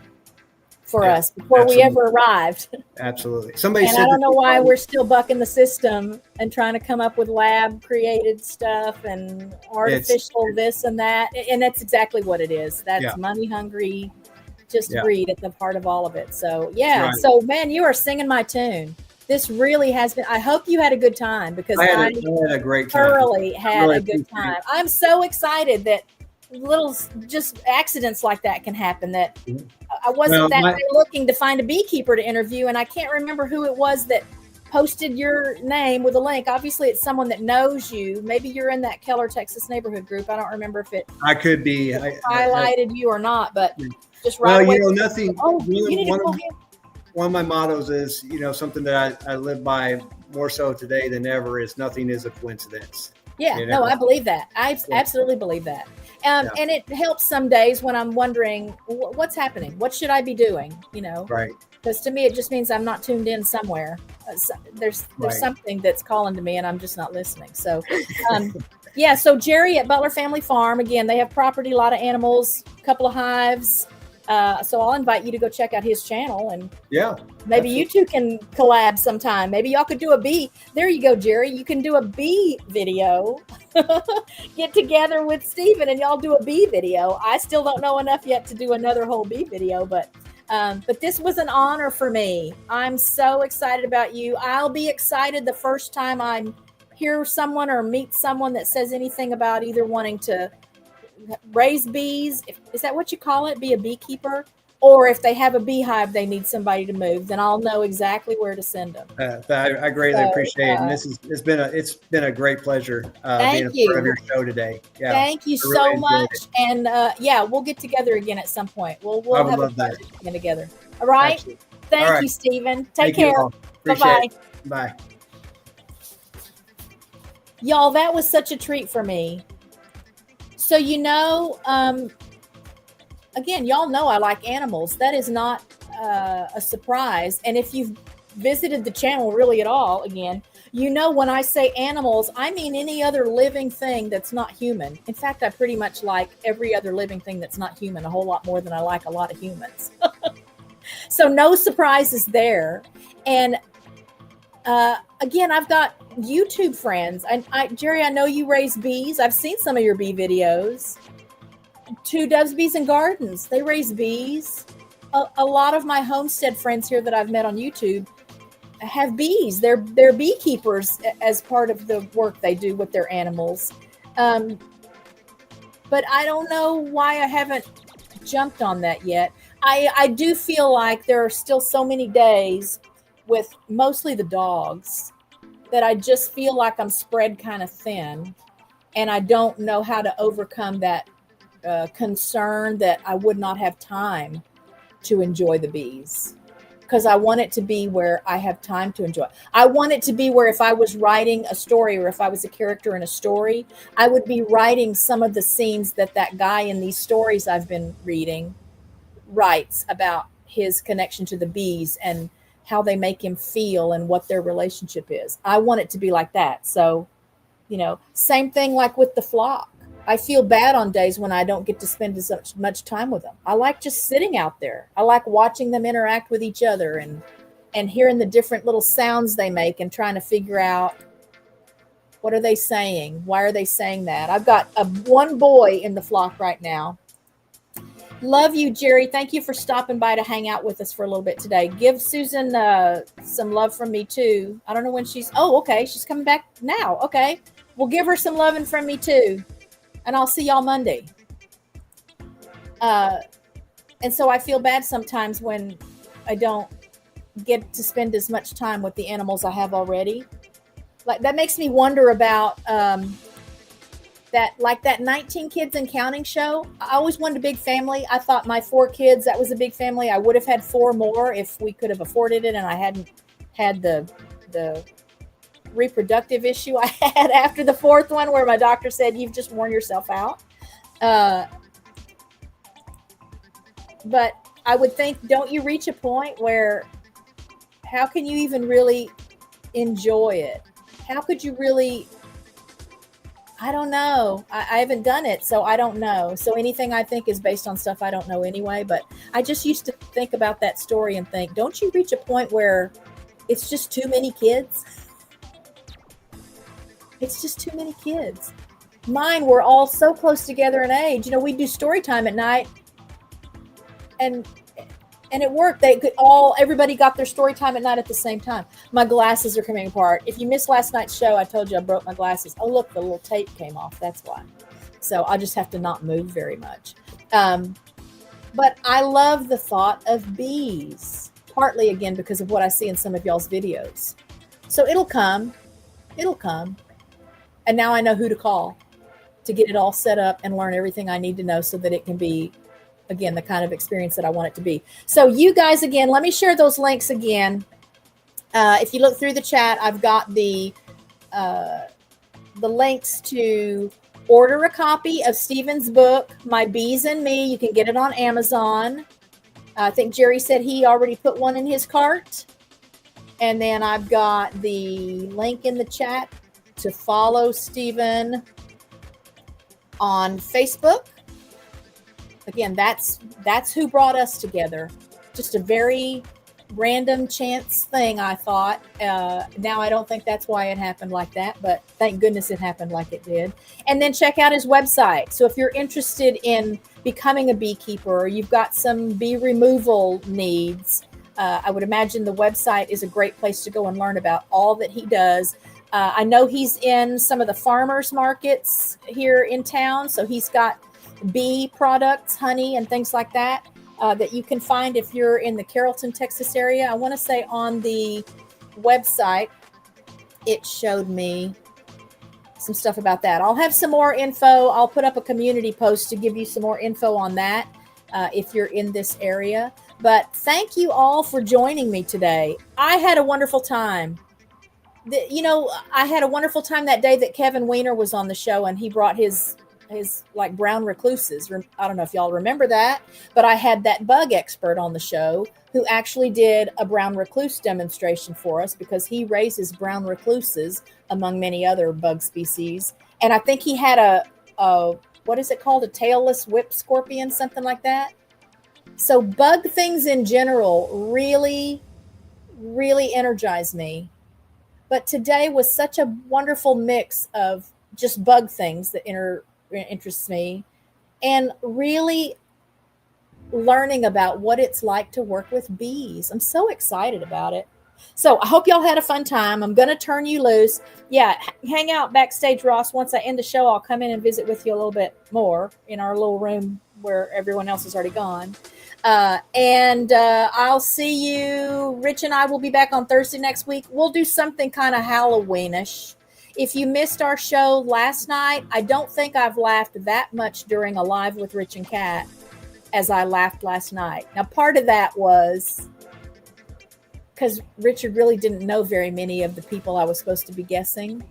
for us before we ever arrived. Absolutely. Somebody said, I don't know why we're still bucking the system and trying to come up with lab created stuff and artificial this and that. And that's exactly what it is. That's money hungry, just greed at the heart of all of it. So so man, you are singing my tune. This really has been, I hope you had a good time, because I had a great time. Thoroughly had a good time. I'm so excited that little just accidents like that can happen, that I wasn't looking to find a beekeeper to interview, and I can't remember who it was that posted your name with a link. Obviously it's someone that knows you. Maybe you're in that Keller, Texas neighborhood group. I don't remember if it highlighted you or not, but just right away. You know, nothing. One of my mottos is, you know, something that I live by more so today than ever, is nothing is a coincidence. Yeah, you know? No, I believe that. I absolutely believe that. And it helps some days when I'm wondering what's happening. What should I be doing? You know, right? Because to me, it just means I'm not tuned in somewhere. There's something that's calling to me, and I'm just not listening. So, so Jerry at Butler Family Farm, again, they have property, a lot of animals, a couple of hives. So I'll invite you to go check out his channel, and maybe you two can collab sometime. Maybe y'all could do a bee. There you go, Jerry. You can do a bee video. Get together with Stephen and y'all do a bee video. I still don't know enough yet to do another whole bee video, but this was an honor for me. I'm so excited about you. I'll be excited the first time I hear someone or meet someone that says anything about either wanting to raise bees, is that what you call it? Be a beekeeper? Or if they have a beehive, they need somebody to move, then I'll know exactly where to send them. I greatly appreciate it. And it's been a great pleasure being a part of your show today. Yeah. Thank you so much. And yeah, we'll get together again at some point. We'll have a project again together. All right. Absolutely. Thank you, Stephen. Take care. Bye-bye. Bye. Y'all, that was such a treat for me. So, again, y'all know I like animals. That is not a surprise. And if you've visited the channel really at all, again, when I say animals, I mean any other living thing that's not human. In fact, I pretty much like every other living thing that's not human a whole lot more than I like a lot of humans. So no surprises there. And again, I've got YouTube friends. Jerry, I know you raise bees. I've seen some of your bee videos. Two Doves, Bees, and Gardens. They raise bees. A lot of my homestead friends here that I've met on YouTube have bees. They're beekeepers as part of the work they do with their animals. But I don't know why I haven't jumped on that yet. I do feel like there are still so many days with mostly the dogs that I just feel like I'm spread kind of thin, and I don't know how to overcome that concern that I would not have time to enjoy the bees, because I want it to be where I have time to enjoy. I want it to be where if I was writing a story, or if I was a character in a story, I would be writing some of the scenes that guy in these stories I've been reading writes about his connection to the bees and how they make him feel and what their relationship is. I want it to be like that. So, same thing like with the flock. I feel bad on days when I don't get to spend as much time with them. I like just sitting out there. I like watching them interact with each other and hearing the different little sounds they make and trying to figure out, what are they saying? Why are they saying that? I've got one boy in the flock right now. Love you, Jerry. Thank you for stopping by to hang out with us for a little bit today. Give Susan some love from me too. I don't know when okay. She's coming back now. Okay. We'll give her some loving from me too. And I'll see y'all Monday. And so I feel bad sometimes when I don't get to spend as much time with the animals I have already. Like, that makes me wonder about that 19 Kids and Counting show. I always wanted a big family. I thought my 4 kids, that was a big family. I would have had 4 more if we could have afforded it and I hadn't had the reproductive issue I had after the 4th one, where my doctor said, you've just worn yourself out. But I would think, don't you reach a point where, how can you even really enjoy it? How could you really, I don't know. I haven't done it, so I don't know. So anything I think is based on stuff I don't know anyway, but I just used to think about that story and think, don't you reach a point where it's just too many kids? It's just too many kids. Mine were all so close together in age. We do story time at night, and it worked. Everybody got their story time at night at the same time. My glasses are coming apart. If you missed last night's show, I told you I broke my glasses. Oh, look, the little tape came off. That's why. So I just have to not move very much. But I love the thought of bees, partly again because of what I see in some of y'all's videos. So it'll come. And now I know who to call to get it all set up and learn everything I need to know so that it can be, again, the kind of experience that I want it to be. So you guys, again, let me share those links again. If you look through the chat, I've got the links to order a copy of Stephen's book, My Bees and Me. You can get it on Amazon. I think Jerry said he already put one in his cart. And then I've got the link in the chat to follow Stephen on Facebook. Again, that's who brought us together. Just a very random chance thing, I thought. Now I don't think that's why it happened like that, but thank goodness it happened like it did. And then check out his website. So if you're interested in becoming a beekeeper, or you've got some bee removal needs, I would imagine the website is a great place to go and learn about all that he does. I know he's in some of the farmers markets here in town, so he's got bee products, honey, and things like that that you can find if you're in the Carrollton, Texas area. I want to say on the website, it showed me some stuff about that. I'll have some more info. I'll put up a community post to give you some more info on that if you're in this area. But thank you all for joining me today. I had a wonderful time. I had a wonderful time that day that Kevin Weiner was on the show, and he brought his like brown recluses. I don't know if y'all remember that, but I had that bug expert on the show who actually did a brown recluse demonstration for us because he raises brown recluses among many other bug species. And I think he had a what is it called? A tailless whip scorpion, something like that. So bug things in general really, really energize me. But today was such a wonderful mix of just bug things that interests me, and really learning about what it's like to work with bees. I'm so excited about it. So I hope y'all had a fun time. I'm going to turn you loose. Yeah, hang out backstage, Ross. Once I end the show, I'll come in and visit with you a little bit more in our little room where everyone else is already gone. And I'll see you. Rich and I will be back on Thursday next week. We'll do something kind of Halloweenish. If you missed our show last night, I don't think I've laughed that much during a live with Rich and Kat as I laughed last night. Now, part of that was because Richard really didn't know very many of the people I was supposed to be guessing,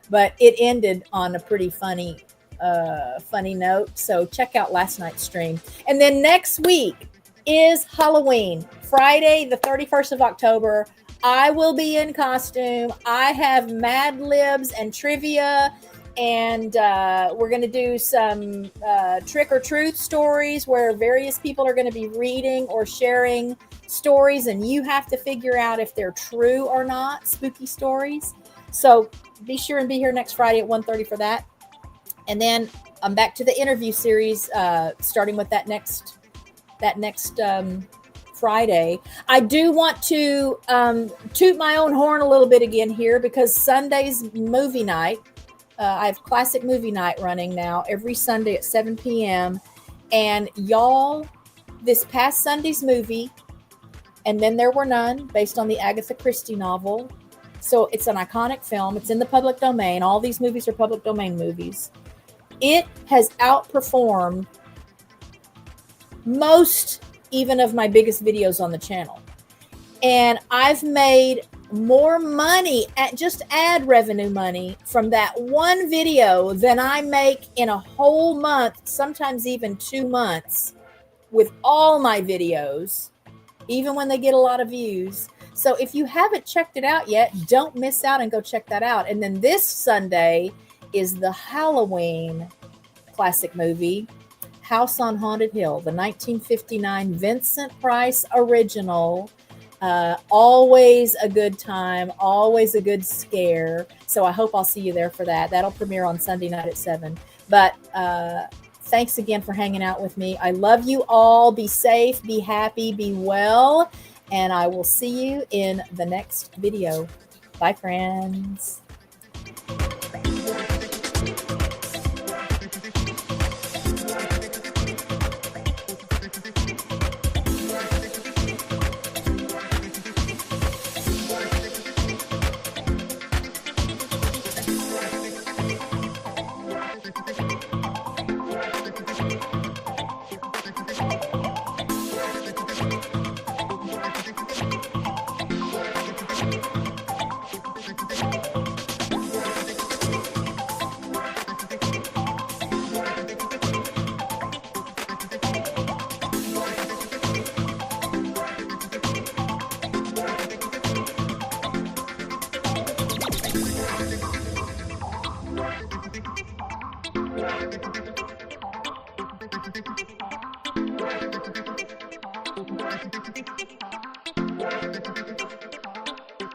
but it ended on a pretty funny note. So check out last night's stream. And then next week is Halloween, Friday, the 31st of October. I will be in costume. I have Mad Libs and trivia, and we're going to do some trick or truth stories where various people are going to be reading or sharing stories, and you have to figure out if they're true or not, spooky stories. So be sure and be here next Friday at 1:30 for that. And then I'm back to the interview series, starting with that next Friday. I do want to toot my own horn a little bit again here because Sunday's movie night, I have classic movie night running now every Sunday at 7 p.m. And y'all, this past Sunday's movie, And Then There Were None, based on the Agatha Christie novel. So it's an iconic film. It's in the public domain. All these movies are public domain movies. It has outperformed most even of my biggest videos on the channel. And I've made more money at just ad revenue money from that one video than I make in a whole month, sometimes even 2 months with all my videos, even when they get a lot of views. So if you haven't checked it out yet, don't miss out and go check that out. And then this Sunday is the Halloween classic movie, House on Haunted Hill, the 1959 Vincent Price original. Always a good time, always a good scare. So I hope I'll see you there for that. That'll premiere on Sunday night at 7. But thanks again for hanging out with me. I love you all. Be safe, be happy, be well. And I will see you in the next video. Bye, friends. Thank you.